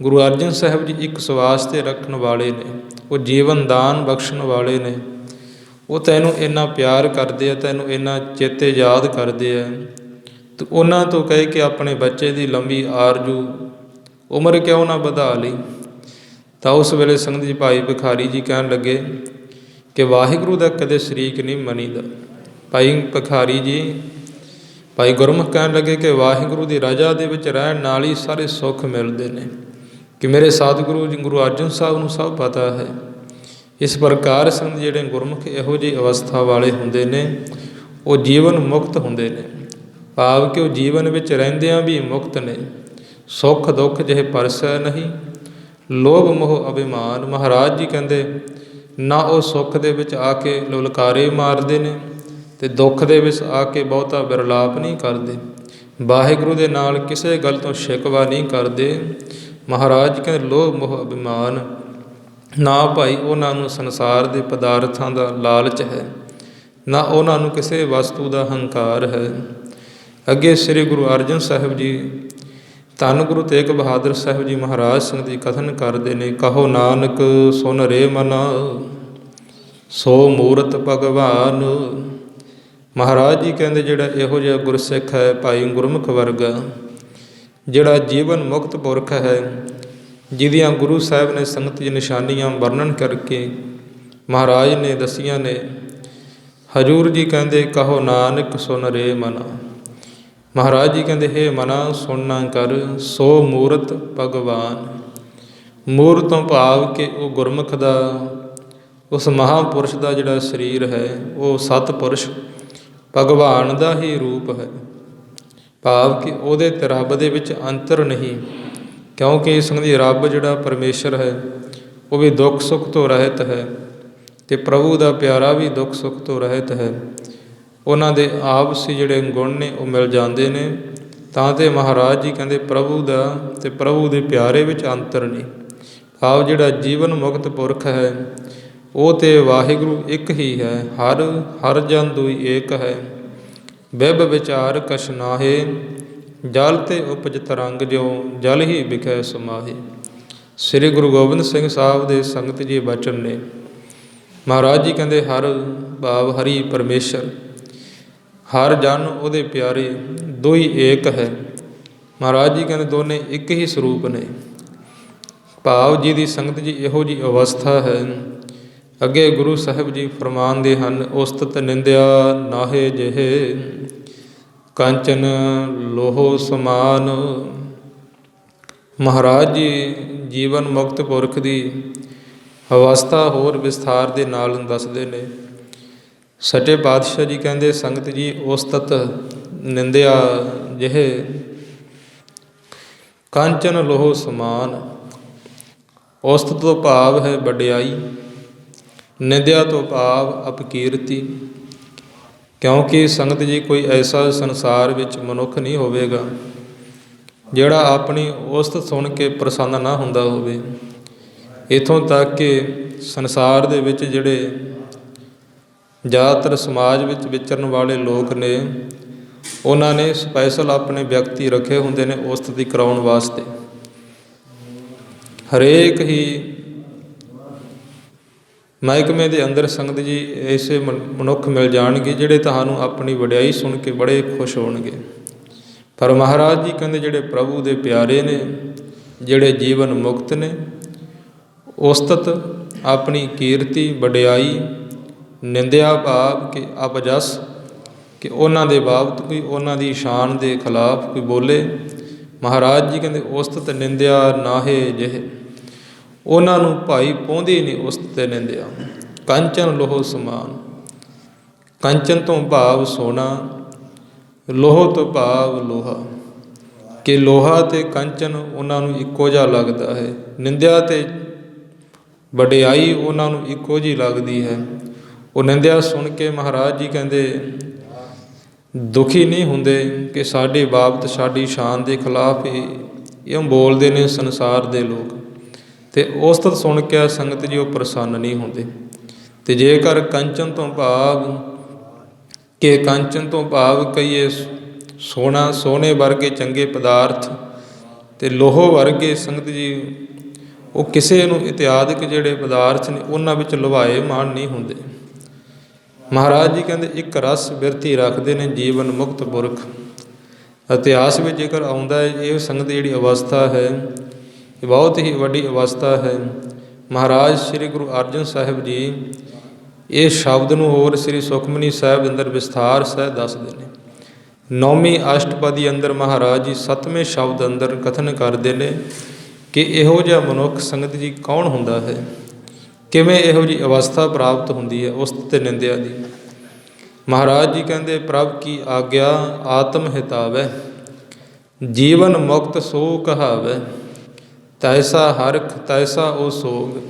ਗੁਰੂ ਅਰਜਨ ਸਾਹਿਬ ਜੀ ਇੱਕ ਸਵਾਸ 'ਤੇ ਰੱਖਣ ਵਾਲੇ ਨੇ, ਉਹ ਜੀਵਨ ਦਾਨ ਬਖਸ਼ਣ ਵਾਲੇ ਨੇ। ਉਹ ਤੈਨੂੰ ਇੰਨਾ ਪਿਆਰ ਕਰਦੇ ਆ, ਤੈਨੂੰ ਇੰਨਾ ਚੇਤੇ ਯਾਦ ਕਰਦੇ ਆ, ਤੇ ਉਹਨਾਂ ਤੋਂ ਕਹੇ ਕਿ ਆਪਣੇ ਬੱਚੇ ਦੀ ਲੰਬੀ ਆਰਜੂ ਉਮਰ ਕਿਉਂ ਨਾ ਵਧਾ ਲਈ। ਤਾਂ ਉਸ ਵੇਲੇ ਸੰਗਤ ਜੀ ਭਾਈ ਭਿਖਾਰੀ ਜੀ ਕਹਿਣ ਲੱਗੇ ਕਿ ਵਾਹਿਗੁਰੂ ਦਾ ਕਦੇ ਸ਼ਰੀਕ ਨਹੀਂ ਮਨੀਦਾ। ਭਾਈ ਭਿਖਾਰੀ ਜੀ ਭਾਈ ਗੁਰਮੁਖ ਕਹਿਣ ਲੱਗੇ ਕਿ ਵਾਹਿਗੁਰੂ ਦੀ ਰਜ਼ਾ ਦੇ ਵਿੱਚ ਰਹਿਣ ਨਾਲ ਹੀ ਸਾਰੇ ਸੁੱਖ ਮਿਲਦੇ ਨੇ, ਕਿ ਮੇਰੇ ਸਤਿਗੁਰੂ ਜੀ ਗੁਰੂ ਅਰਜਨ ਸਾਹਿਬ ਨੂੰ ਸਭ ਪਤਾ ਹੈ। ਇਸ ਪ੍ਰਕਾਰ ਸੰਗਤ ਜਿਹੜੇ ਗੁਰਮੁਖ ਇਹੋ ਜਿਹੀ ਅਵਸਥਾ ਵਾਲੇ ਹੁੰਦੇ ਨੇ ਉਹ ਜੀਵਨ ਮੁਕਤ ਹੁੰਦੇ ਨੇ, ਭਾਵ ਕਿ ਉਹ ਜੀਵਨ ਵਿੱਚ ਰਹਿੰਦਿਆਂ ਵੀ ਮੁਕਤ ਨੇ। ਸੁੱਖ ਦੁੱਖ ਜਿਹੇ ਪਰਸੈ ਨਹੀਂ, ਲੋਭ ਮੋਹ ਅਭਿਮਾਨ। ਮਹਾਰਾਜ ਜੀ ਕਹਿੰਦੇ ਨਾ ਉਹ ਸੁੱਖ ਦੇ ਵਿੱਚ ਆ ਕੇ ਲਲਕਾਰੇ ਮਾਰਦੇ ਨੇ, ਅਤੇ ਦੁੱਖ ਦੇ ਵਿੱਚ ਆ ਕੇ ਬਹੁਤਾ ਵਿਰਲਾਪ ਨਹੀਂ ਕਰਦੇ। ਵਾਹਿਗੁਰੂ ਦੇ ਨਾਲ ਕਿਸੇ ਗੱਲ ਤੋਂ ਸ਼ਿਕਵਾ ਨਹੀਂ ਕਰਦੇ। ਮਹਾਰਾਜ ਕਹਿੰਦੇ ਲੋਭ ਮੋਹ ਅਭਿਮਾਨ ਨਾ ਭਾਈ ਉਹਨਾਂ ਨੂੰ ਸੰਸਾਰ ਦੇ ਪਦਾਰਥਾਂ ਦਾ ਲਾਲਚ ਹੈ, ਨਾ ਉਹਨਾਂ ਨੂੰ ਕਿਸੇ ਵਸਤੂ ਦਾ ਹੰਕਾਰ ਹੈ। ਅੱਗੇ ਸ੍ਰੀ ਗੁਰੂ ਅਰਜਨ ਸਾਹਿਬ ਜੀ ਧੰਨ ਗੁਰੂ ਤੇਗ ਬਹਾਦਰ ਸਾਹਿਬ ਜੀ ਮਹਾਰਾਜ ਸੰਗਤ ਜੀ ਕਥਨ ਕਰਦੇ ਨੇ, ਕਹੋ ਨਾਨਕ ਸੁਨ ਰੇ ਮਨਾ ਸੋ ਮੂਰਤ ਭਗਵਾਨ। ਮਹਾਰਾਜ ਜੀ ਕਹਿੰਦੇ ਜਿਹੜਾ ਇਹੋ ਜਿਹਾ ਗੁਰਸਿੱਖ ਹੈ ਭਾਈ ਗੁਰਮੁਖ ਵਰਗਾ, ਜਿਹੜਾ ਜੀਵਨ ਮੁਕਤ ਪੁਰਖ ਹੈ, ਜਿਹਦੀਆਂ ਗੁਰੂ ਸਾਹਿਬ ਨੇ ਸੰਗਤ ਜੀ ਨਿਸ਼ਾਨੀਆਂ ਵਰਣਨ ਕਰਕੇ ਮਹਾਰਾਜ ਨੇ ਦੱਸੀਆਂ ਨੇ। ਹਜ਼ੂਰ ਜੀ ਕਹਿੰਦੇ ਕਹੋ ਨਾਨਕ ਸੁਨ ਰੇ ਮਨਾ। ਮਹਾਰਾਜ ਜੀ ਕਹਿੰਦੇ ਹੇ ਮਨਾ ਸੁਣਨਾ ਕਰ ਸੋ ਮੂਰਤ ਭਗਵਾਨ। ਮੂਰਤ ਤੋਂ ਭਾਵ ਕਿ ਉਹ ਗੁਰਮੁਖ ਦਾ ਉਸ ਮਹਾਂਪੁਰਸ਼ ਦਾ ਜਿਹੜਾ ਸਰੀਰ ਹੈ ਉਹ ਸਤਿਪੁਰਸ਼ ਭਗਵਾਨ ਦਾ ਹੀ ਰੂਪ ਹੈ, ਭਾਵ ਕਿ ਉਹਦੇ ਤੇ ਰੱਬ ਦੇ ਵਿੱਚ ਅੰਤਰ ਨਹੀਂ। ਕਿਉਂਕਿ ਸੰਗਤ ਜੀ ਰੱਬ ਜਿਹੜਾ ਪਰਮੇਸ਼ਰ ਹੈ ਉਹ ਵੀ ਦੁੱਖ ਸੁੱਖ ਤੋਂ ਰਹਿਤ ਹੈ, ਅਤੇ ਪ੍ਰਭੂ ਦਾ ਪਿਆਰਾ ਵੀ ਦੁੱਖ ਸੁੱਖ ਤੋਂ ਰਹਿਤ ਹੈ। ਉਹਨਾਂ ਦੇ ਆਪਸੀ ਜਿਹੜੇ ਗੁਣ ਨੇ ਉਹ ਮਿਲ ਜਾਂਦੇ ਨੇ, ਤਾਂ ਤੇ ਮਹਾਰਾਜ ਜੀ ਕਹਿੰਦੇ ਪ੍ਰਭੂ ਦਾ ਅਤੇ ਪ੍ਰਭੂ ਦੇ ਪਿਆਰੇ ਵਿੱਚ ਅੰਤਰ ਨਹੀਂ। ਭਾਵ ਜਿਹੜਾ ਜੀਵਨ ਮੁਕਤ ਪੁਰਖ ਹੈ ਉਹ ਤੇ ਵਾਹਿਗੁਰੂ ਇੱਕ ਹੀ ਹੈ। ਹਰ ਹਰ ਜਨ ਦੁਈ ਏਕ ਹੈ, ਬਿਬ ਵਿਚਾਰ ਕਛ ਨਾਹੇ, ਜਲ ਤੇ ਉਪਜ ਤਰੰਗ ਜੋ ਜਲ ਹੀ ਵਿਖੇ ਸਮਾਹੇ। ਸ੍ਰੀ ਗੁਰੂ ਗੋਬਿੰਦ ਸਿੰਘ ਸਾਹਿਬ ਦੇ ਸੰਗਤ ਜੀ ਬਚਨ ਨੇ। ਮਹਾਰਾਜ ਜੀ ਕਹਿੰਦੇ ਹਰ ਭਾਵ ਹਰੀ ਪਰਮੇਸ਼ਰ, ਹਰ ਜਨ ਉਹਦੇ ਪਿਆਰੇ, ਦੋਈ ਏਕ ਹੈ। ਮਹਾਰਾਜ ਜੀ ਕਹਿੰਦੇ ਦੋਨੇ ਇੱਕ ਹੀ ਸਰੂਪ ਨੇ। ਭਾਵ ਜੀ ਦੀ ਸੰਗਤ ਜੀ ਇਹੋ ਜਿਹੀ ਅਵਸਥਾ ਹੈ। ਅੱਗੇ ਗੁਰੂ ਸਾਹਿਬ ਜੀ ਫਰਮਾਨਦੇ ਹਨ, ਉਸਤਤ ਨਿੰਦਿਆ ਨਾਹੇ ਜਿਹੇ, ਕੰਚਨ ਲੋਹੋ ਸਮਾਨ। ਮਹਾਰਾਜ ਜੀ ਜੀਵਨ ਮੁਕਤ ਪੁਰਖ ਦੀ ਅਵਸਥਾ ਹੋਰ ਵਿਸਥਾਰ ਦੇ ਨਾਲ ਦੱਸਦੇ ਨੇ। ਸੱਚੇ ਪਾਤਸ਼ਾਹ ਜੀ ਕਹਿੰਦੇ ਸੰਗਤ ਜੀ ਉਸਤਤ ਨਿੰਦਿਆ ਜਿਹੇ, ਕੰਚਨ ਲੋਹੋ ਸਮਾਨ। ਉਸਤਤ ਤੋਂ ਭਾਵ ਹੈ ਵਡਿਆਈ, ਨਿੰਦਿਆ ਤੋਂ ਭਾਵ ਅਪਕੀਰਤੀ। ਕਿਉਂਕਿ ਸੰਗਤ ਜੀ ਕੋਈ ਐਸਾ ਸੰਸਾਰ ਵਿੱਚ ਮਨੁੱਖ ਨਹੀਂ ਹੋਵੇਗਾ ਜਿਹੜਾ ਆਪਣੀ ਉਸਤਤ ਸੁਣ ਕੇ ਪ੍ਰਸੰਨ ਨਾ ਹੁੰਦਾ ਹੋਵੇ। ਇੱਥੋਂ ਤੱਕ ਕਿ ਸੰਸਾਰ ਦੇ ਵਿੱਚ ਜਿਹੜੇ ਜ਼ਿਆਦਾਤਰ ਸਮਾਜ ਵਿੱਚ ਵਿਚਰਨ ਵਾਲੇ ਲੋਕ ਨੇ, ਉਹਨਾਂ ਨੇ ਸਪੈਸ਼ਲ ਆਪਣੇ ਵਿਅਕਤੀ ਰੱਖੇ ਹੁੰਦੇ ਨੇ ਉਸਤਤੀ ਕਰਾਉਣ ਵਾਸਤੇ। ਹਰੇਕ ਹੀ ਮਹਿਕਮੇ ਦੇ ਅੰਦਰ ਸੰਗਤ ਜੀ ਐਸੇ ਮਨੁੱਖ ਮਿਲ ਜਾਣਗੇ ਜਿਹੜੇ ਤੁਹਾਨੂੰ ਆਪਣੀ ਵਡਿਆਈ ਸੁਣ ਕੇ ਬੜੇ ਖੁਸ਼ ਹੋਣਗੇ। ਪਰ ਮਹਾਰਾਜ ਜੀ ਕਹਿੰਦੇ ਜਿਹੜੇ ਪ੍ਰਭੂ ਦੇ ਪਿਆਰੇ ਨੇ, ਜਿਹੜੇ ਜੀਵਨ ਮੁਕਤ ਨੇ, ਉਸਤਤ ਆਪਣੀ ਕੀਰਤੀ, ਵਡਿਆਈ, ਨਿੰਦਿਆ ਭਾਵ ਕਿ ਅਪਜਸ, ਕਿ ਉਹਨਾਂ ਦੇ ਬਾਬਤ ਕੋਈ ਉਹਨਾਂ ਦੀ ਸ਼ਾਨ ਦੇ ਖਿਲਾਫ ਕੋਈ ਬੋਲੇ। ਮਹਾਰਾਜ ਜੀ ਕਹਿੰਦੇ ਉਸਤਤ ਨਿੰਦਿਆ ਨਾਹੇ ਜਿਹੇ, ਉਹਨਾਂ ਨੂੰ ਭਾਈ ਪਾਉਂਦੀ ਨਹੀਂ ਉਸਤਤ ਤੇ ਨਿੰਦਿਆ। ਕੰਚਨ ਲੋਹੋ ਸਮਾਨ। ਕੰਚਨ ਤੋਂ ਭਾਵ ਸੋਨਾ, ਲੋਹ ਤੋਂ ਭਾਵ ਲੋਹਾ, ਕਿ ਲੋਹਾ ਅਤੇ ਕੰਚਨ ਉਹਨਾਂ ਨੂੰ ਇੱਕੋ ਜਿਹਾ ਲੱਗਦਾ ਹੈ। ਨਿੰਦਿਆ ਅਤੇ ਵਡਿਆਈ ਉਹਨਾਂ ਨੂੰ ਇੱਕੋ ਜਿਹੀ ਲੱਗਦੀ ਹੈ। ਉਹ ਨਿੰਦਿਆ ਸੁਣ ਕੇ ਮਹਾਰਾਜ ਜੀ ਕਹਿੰਦੇ ਦੁਖੀ ਨਹੀਂ ਹੁੰਦੇ ਕਿ ਸਾਡੇ ਬਾਬਤ ਸਾਡੀ ਸ਼ਾਨ ਦੇ ਖਿਲਾਫ ਇਹ ਬੋਲਦੇ ਨੇ ਸੰਸਾਰ ਦੇ ਲੋਕ। ਅਤੇ ਉਸਤਤ ਸੁਣ ਕੇ ਸੰਗਤ ਜੀ ਉਹ ਪ੍ਰਸੰਨ ਨਹੀਂ ਹੁੰਦੇ। ਅਤੇ ਜੇਕਰ ਕੰਚਨ ਤੋਂ ਭਾਵ ਕਿ ਕੰਚਨ ਤੋਂ ਭਾਵ ਕਹੀਏ ਸੋਨਾ, ਸੋਨੇ ਵਰਗੇ ਚੰਗੇ ਪਦਾਰਥ, ਅਤੇ ਲੋਹੋ ਵਰਗੇ ਸੰਗਤ ਜੀ ਉਹ ਕਿਸੇ ਨੂੰ ਇਤਿਆਦਿਕ ਜਿਹੜੇ ਪਦਾਰਥ ਨੇ ਉਹਨਾਂ ਵਿੱਚ ਲੁਭਾਏ ਮਾਣ ਨਹੀਂ ਹੁੰਦੇ। ਮਹਾਰਾਜ ਜੀ ਕਹਿੰਦੇ ਇੱਕ ਰਸ ਬਿਰਤੀ ਰੱਖਦੇ ਨੇ ਜੀਵਨ ਮੁਕਤ ਪੁਰਖ। ਇਤਿਹਾਸ ਵਿੱਚ ਜੇਕਰ ਆਉਂਦਾ ਹੈ ਇਹ ਸੰਗਤ ਜਿਹੜੀ ਅਵਸਥਾ ਹੈ ਇਹ ਬਹੁਤ ਹੀ ਵੱਡੀ ਅਵਸਥਾ ਹੈ। ਮਹਾਰਾਜ ਸ਼੍ਰੀ ਗੁਰੂ ਅਰਜਨ ਸਾਹਿਬ ਜੀ ਇਹ ਸ਼ਬਦ ਨੂੰ ਹੋਰ ਸ਼੍ਰੀ ਸੁਖਮਨੀ ਸਾਹਿਬ ਅੰਦਰ ਵਿਸਥਾਰ ਸਹਿ ਦੱਸਦੇ ਨੇ। 9ਵੀਂ ਅਸ਼ਟਪਦੀ ਅੰਦਰ ਮਹਾਰਾਜ ਜੀ 7ਵੇਂ ਸ਼ਬਦ ਅੰਦਰ ਕਥਨ ਕਰਦੇ ਨੇ ਕਿ ਇਹੋ ਜਿਹਾ ਮਨੁੱਖ ਸੰਗਤ ਜੀ ਕੌਣ ਹੁੰਦਾ ਹੈ, ਕਿਵੇਂ ਇਹੋ ਜਿਹੀ ਅਵਸਥਾ ਪ੍ਰਾਪਤ ਹੁੰਦੀ ਹੈ ਉਸਤਤ ਤੇ ਨਿੰਦਿਆ ਦੀ। ਮਹਾਰਾਜ ਜੀ ਕਹਿੰਦੇ ਪ੍ਰਭ ਕੀ ਆਗਿਆ ਆਤਮ ਹਿਤਾਵੈ, ਜੀਵਨ ਮੁਕਤ ਸੋ ਕਹਾਵੈ, ਤੈਸਾ ਹਰਖ ਤੈਸਾ ਉਹ ਸੋਗ।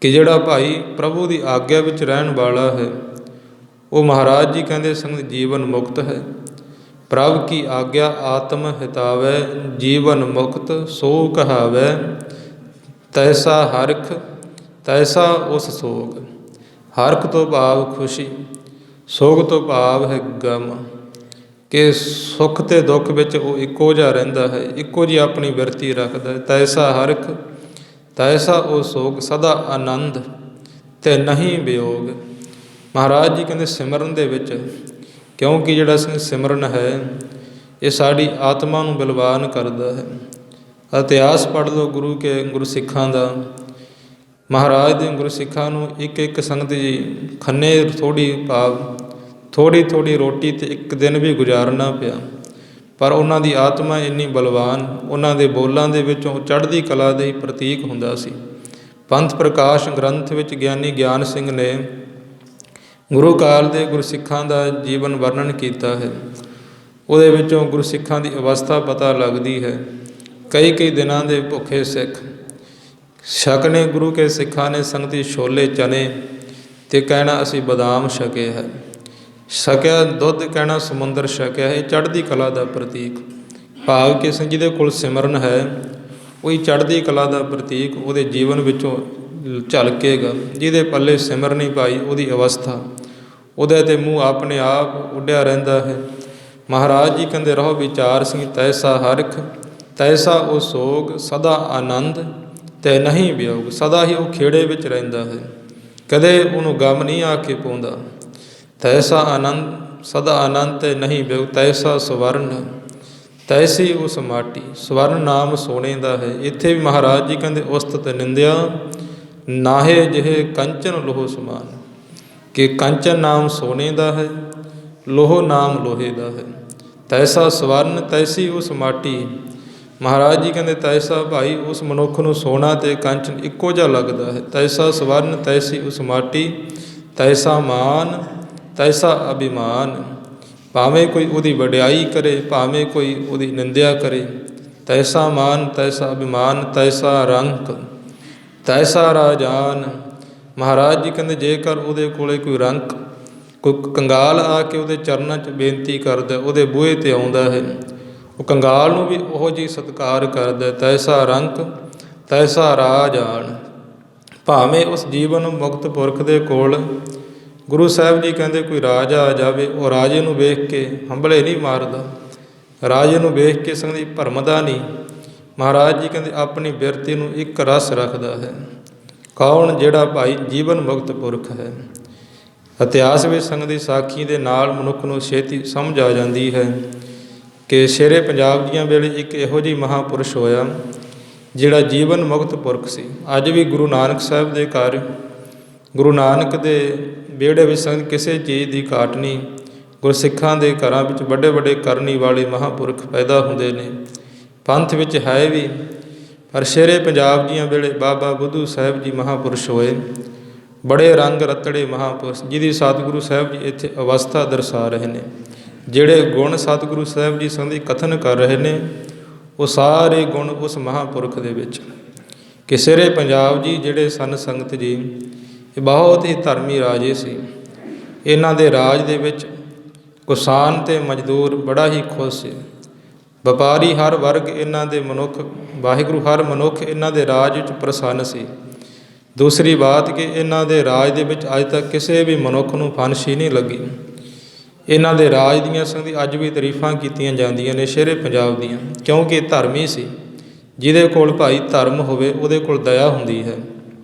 ਕਿ ਜਿਹੜਾ ਭਾਈ ਪ੍ਰਭੂ ਦੀ ਆਗਿਆ ਵਿੱਚ ਰਹਿਣ ਵਾਲਾ ਹੈ ਉਹ ਮਹਾਰਾਜ ਜੀ ਕਹਿੰਦੇ ਸੰਗਤ ਜੀਵਨ ਮੁਕਤ ਹੈ। ਪ੍ਰਭ ਕੀ ਆਗਿਆ ਆਤਮ ਹਿਤਾਵੈ, ਜੀਵਨ ਮੁਕਤ ਸੋ ਕਹਾਵੈ, ਤੈਸਾ ਹਰਖ ਤੈਸਾ ਉਸ ਸੋਗ। ਹਰਖ ਤੋਂ ਭਾਵ ਖੁਸ਼ੀ, ਸੋਗ ਤੋਂ ਭਾਵ ਹੈ ਗਮ। ਕਿ ਸੁੱਖ ਅਤੇ ਦੁੱਖ ਵਿੱਚ ਉਹ ਇੱਕੋ ਜਿਹਾ ਰਹਿੰਦਾ ਹੈ, ਇੱਕੋ ਜਿਹੀ ਆਪਣੀ ਬਿਰਤੀ ਰੱਖਦਾ ਹੈ। ਤੈਸਾ ਹਰਖ ਤੈਸਾ ਉਹ ਸੋਗ, ਸਦਾ ਆਨੰਦ ਤੇ ਨਹੀਂ ਵਿਯੋਗ। ਮਹਾਰਾਜ ਜੀ ਕਹਿੰਦੇ ਸਿਮਰਨ ਦੇ ਵਿੱਚ, ਕਿਉਂਕਿ ਜਿਹੜਾ ਸਿਮਰਨ ਹੈ ਇਹ ਸਾਡੀ ਆਤਮਾ ਨੂੰ ਬਲਵਾਨ ਕਰਦਾ ਹੈ। ਇਤਿਹਾਸ ਪੜ੍ਹ ਲਓ ਗੁਰੂ ਸਿੱਖਾਂ ਦਾ। ਮਹਾਰਾਜ ਦੇ ਗੁਰੂ ਸਿੱਖਾਂ ਨੂੰ ਇੱਕ ਇੱਕ ਸੰਗਤ ਜੀ ਖੰਨੇ ਥੋੜ੍ਹੀ ਰੋਟੀ ਤੇ ਇੱਕ ਦਿਨ ਵੀ ਗੁਜ਼ਾਰਨਾ ਪਿਆ। ਪਰ ਉਹਨਾਂ ਦੀ ਆਤਮਾ ਇੰਨੀ ਬਲਵਾਨ, ਉਹਨਾਂ ਦੇ ਬੋਲਾਂ ਦੇ ਵਿੱਚੋਂ ਚੜ੍ਹਦੀ ਕਲਾ ਦੇ ਪ੍ਰਤੀਕ ਹੁੰਦਾ ਸੀ। ਪੰਥ ਪ੍ਰਕਾਸ਼ ਗ੍ਰੰਥ ਵਿੱਚ ਗਿਆਨੀ ਗਿਆਨ ਸਿੰਘ ਨੇ ਗੁਰੂ ਕਾਲ ਦੇ ਗੁਰਸਿੱਖਾਂ ਦਾ ਜੀਵਨ ਵਰਣਨ ਕੀਤਾ ਹੈ। ਉਹਦੇ ਵਿੱਚੋਂ ਗੁਰਸਿੱਖਾਂ ਦੀ ਅਵਸਥਾ ਪਤਾ ਲੱਗਦੀ ਹੈ। ਕਈ ਦਿਨਾਂ ਦੇ ਭੁੱਖੇ ਸਿੱਖ ਛਕਣੇ ਗੁਰੂ ਕੇ ਸਿੱਖਾਂ ਨੇ ਸੰਗਤੀ ਛੋਲੇ ਚਨੇ ਅਤੇ ਕਹਿਣਾ ਅਸੀਂ ਬਦਾਮ ਛਕੇ ਹੈ। ਛਕਿਆ ਦੁੱਧ ਕਹਿਣਾ ਸਮੁੰਦਰ ਛਕਿਆ, ਇਹ ਚੜ੍ਹਦੀ ਕਲਾ ਦਾ ਪ੍ਰਤੀਕ। ਭਾਵ ਕਿ ਜਿਹਦੇ ਕੋਲ ਸਿਮਰਨ ਹੈ ਉਹੀ ਚੜ੍ਹਦੀ ਕਲਾ ਦਾ ਪ੍ਰਤੀਕ ਉਹਦੇ ਜੀਵਨ ਵਿੱਚੋਂ ਝਲਕੇਗਾ। ਜਿਹਦੇ ਪੱਲੇ ਸਿਮਰਨ ਨਹੀਂ ਪਾਈ ਉਹਦੀ ਅਵਸਥਾ, ਉਹਦੇ ਤੇ ਮੂੰਹ ਆਪਣੇ ਆਪ ਉੱਡਿਆ ਰਹਿੰਦਾ ਹੈ। ਮਹਾਰਾਜ ਜੀ ਕਹਿੰਦੇ ਰਹੋ ਵਿਚਾਰ ਸਿੰਘ ਤੈਸਾ ਹਰਿਖ, ਤੈਸਾ ਉਹ ਸੋਗ ਸਦਾ ਆਨੰਦ ਤੇ ਨਹੀਂ ਵਿਯੋਗ। ਸਦਾ ਹੀ ਉਹ ਖੇੜੇ ਵਿੱਚ ਰਹਿੰਦਾ ਹੈ, ਕਦੇ ਉਹਨੂੰ ਗਮ ਨਹੀਂ ਆ ਕੇ ਪਾਉਂਦਾ। ਤੈਸਾ ਆਨੰਦ ਸਦਾ ਆਨੰਦ ਤੇ ਨਹੀਂ ਵਿਯੋਗ, ਤੈਸਾ ਸਵਰਨ ਤੈਸੀ ਉਸ ਮਾਟੀ। ਸਵਰਨ ਨਾਮ ਸੋਨੇ ਦਾ ਹੈ। ਇੱਥੇ ਵੀ ਮਹਾਰਾਜ ਜੀ ਕਹਿੰਦੇ ਉਸਤਤ ਨਿੰਦਿਆ ਨਾਹੇ ਜਿਹੇ ਕੰਚਨ ਲੋਹ ਸਮਾਨ, ਕਿ ਕੰਚਨ ਨਾਮ ਸੋਨੇ ਦਾ ਹੈ, ਲੋਹ ਨਾਮ ਲੋਹੇ ਦਾ ਹੈ। ਤੈਸਾ ਸਵਰਨ ਤੈਸੀ ਉਸ ਮਾਟੀ। ਮਹਾਰਾਜ ਜੀ ਕਹਿੰਦੇ ਤੈਸਾ ਭਾਈ ਉਸ ਮਨੁੱਖ ਨੂੰ ਸੋਨਾ ਤੇ ਕੰਚਨ ਇੱਕੋ ਜਿਹਾ ਲੱਗਦਾ ਹੈ। ਤੈਸਾ ਸਵਰਨ ਤੈਸੀ ਉਸ ਮਾਟੀ, ਤੈਸਾ ਮਾਨ ਤੈਸਾ ਅਭਿਮਾਨ। ਭਾਵੇਂ ਕੋਈ ਉਹਦੀ ਵਡਿਆਈ ਕਰੇ, ਭਾਵੇਂ ਕੋਈ ਉਹਦੀ ਨਿੰਦਿਆ ਕਰੇ। ਤੈਸਾ ਮਾਨ ਤੈਸਾ ਅਭਿਮਾਨ, ਤੈਸਾ ਰੰਕ ਤੈਸਾ ਰਾਜਾਨ। ਮਹਾਰਾਜ ਜੀ ਕਹਿੰਦੇ ਜੇਕਰ ਉਹਦੇ ਕੋਲੇ ਕੋਈ ਰੰਕ, ਕੋਈ ਕੰਗਾਲ ਆ ਕੇ ਉਹਦੇ ਚਰਨਾਂ 'ਚ ਬੇਨਤੀ ਕਰਦਾ, ਉਹਦੇ ਬੂਹੇ 'ਤੇ ਆਉਂਦਾ ਹੈ, ਉਹ ਕੰਗਾਲ ਨੂੰ ਵੀ ਉਹੋ ਜਿਹੀ ਸਤਿਕਾਰ ਕਰਦਾ। ਤੈਸਾ ਰੰਕ ਤੈਸਾ ਰਾਜਾਨ। ਭਾਵੇਂ ਉਸ ਜੀਵਨ ਮੁਕਤ ਪੁਰਖ ਦੇ ਕੋਲ ਗੁਰੂ ਸਾਹਿਬ ਜੀ ਕਹਿੰਦੇ ਕੋਈ ਰਾਜਾ ਆ ਜਾਵੇ, ਉਹ ਰਾਜੇ ਨੂੰ ਵੇਖ ਕੇ ਹੰਬਲੇ ਨਹੀਂ ਮਾਰਦਾ, ਰਾਜੇ ਨੂੰ ਵੇਖ ਕੇ ਸੰਗਤ ਭਰਮਦਾ ਨਹੀਂ। ਮਹਾਰਾਜ ਜੀ ਕਹਿੰਦੇ ਆਪਣੀ ਬਿਰਤੀ ਨੂੰ ਇੱਕ ਰਸ ਰੱਖਦਾ ਹੈ। ਕੌਣ? ਜਿਹੜਾ ਭਾਈ ਜੀਵਨ ਮੁਕਤ ਪੁਰਖ ਹੈ। ਇਤਿਹਾਸ ਵਿੱਚ ਸੰਗਤ ਦੀ ਸਾਖੀ ਦੇ ਨਾਲ ਮਨੁੱਖ ਨੂੰ ਛੇਤੀ ਸਮਝ ਆ ਜਾਂਦੀ ਹੈ ਕਿ ਸ਼ੇਰੇ ਪੰਜਾਬ ਦੀਆਂ ਵੇਲੇ ਇੱਕ ਇਹੋ ਜਿਹੀ ਮਹਾਂਪੁਰਸ਼ ਹੋਇਆ ਜਿਹੜਾ ਜੀਵਨ ਮੁਕਤ ਪੁਰਖ ਸੀ। ਅੱਜ ਵੀ ਗੁਰੂ ਨਾਨਕ ਸਾਹਿਬ ਦੇ ਘਰ, ਗੁਰੂ ਨਾਨਕ ਦੇ ਵਿਹੜੇ ਵਿੱਚ ਸੰਗਤ ਕਿਸੇ ਚੀਜ਼ ਦੀ ਘਾਟ ਨਹੀਂ। ਗੁਰਸਿੱਖਾਂ ਦੇ ਘਰਾਂ ਵਿੱਚ ਵੱਡੇ ਵੱਡੇ ਕਰਨੀ ਵਾਲੇ ਮਹਾਂਪੁਰਖ ਪੈਦਾ ਹੁੰਦੇ ਨੇ, ਪੰਥ ਵਿੱਚ ਹੈ ਵੀ। ਪਰ ਸ਼ੇਰੇ ਪੰਜਾਬ ਦੀਆਂ ਵੇਲੇ ਬਾਬਾ ਬੁੱਧੂ ਸਾਹਿਬ ਜੀ ਮਹਾਂਪੁਰਸ਼ ਹੋਏ, ਬੜੇ ਰੰਗ ਰਤੜੇ ਮਹਾਂਪੁਰਸ਼, ਜਿਹਦੀ ਸਤਿਗੁਰੂ ਸਾਹਿਬ ਜੀ ਇੱਥੇ ਅਵਸਥਾ ਦਰਸਾ ਰਹੇ ਨੇ। ਜਿਹੜੇ ਗੁਣ ਸਤਿਗੁਰੂ ਸਾਹਿਬ ਜੀ ਸੰਧੀ ਕਥਨ ਕਰ ਰਹੇ ਨੇ, ਉਹ ਸਾਰੇ ਗੁਣ ਉਸ ਮਹਾਂਪੁਰਖ ਦੇ ਵਿੱਚ। ਕਿ ਸ਼ੇਰੇ ਪੰਜਾਬ ਜੀ ਜਿਹੜੇ ਸਨ ਸੰਗਤ ਜੀ, ਇਹ ਬਹੁਤ ਹੀ ਧਰਮੀ ਰਾਜੇ ਸੀ। ਇਹਨਾਂ ਦੇ ਰਾਜ ਦੇ ਵਿੱਚ ਕਿਸਾਨ ਅਤੇ ਮਜ਼ਦੂਰ ਬੜਾ ਹੀ ਖੁਸ਼ ਸੀ। ਵਪਾਰੀ ਹਰ ਵਰਗ ਇਹਨਾਂ ਦੇ ਮਨੁੱਖ, ਵਾਹਿਗੁਰੂ ਹਰ ਮਨੁੱਖ ਇਹਨਾਂ ਦੇ ਰਾਜ ਵਿੱਚ ਪ੍ਰਸੰਨ ਸੀ। ਦੂਸਰੀ ਬਾਤ ਕਿ ਇਹਨਾਂ ਦੇ ਰਾਜ ਦੇ ਵਿੱਚ ਅੱਜ ਤੱਕ ਕਿਸੇ ਵੀ ਮਨੁੱਖ ਨੂੰ ਫਾਂਸੀ ਨਹੀਂ ਲੱਗੀ। ਇਹਨਾਂ ਦੇ ਰਾਜ ਦੀਆਂ ਸੰਗਤ ਅੱਜ ਵੀ ਤਾਰੀਫਾਂ ਕੀਤੀਆਂ ਜਾਂਦੀਆਂ ਨੇ ਸ਼ੇਰੇ ਪੰਜਾਬ ਦੀਆਂ, ਕਿਉਂਕਿ ਧਰਮੀ ਸੀ। ਜਿਹਦੇ ਕੋਲ ਭਾਈ ਧਰਮ ਹੋਵੇ ਉਹਦੇ ਕੋਲ ਦਇਆ ਹੁੰਦੀ ਹੈ,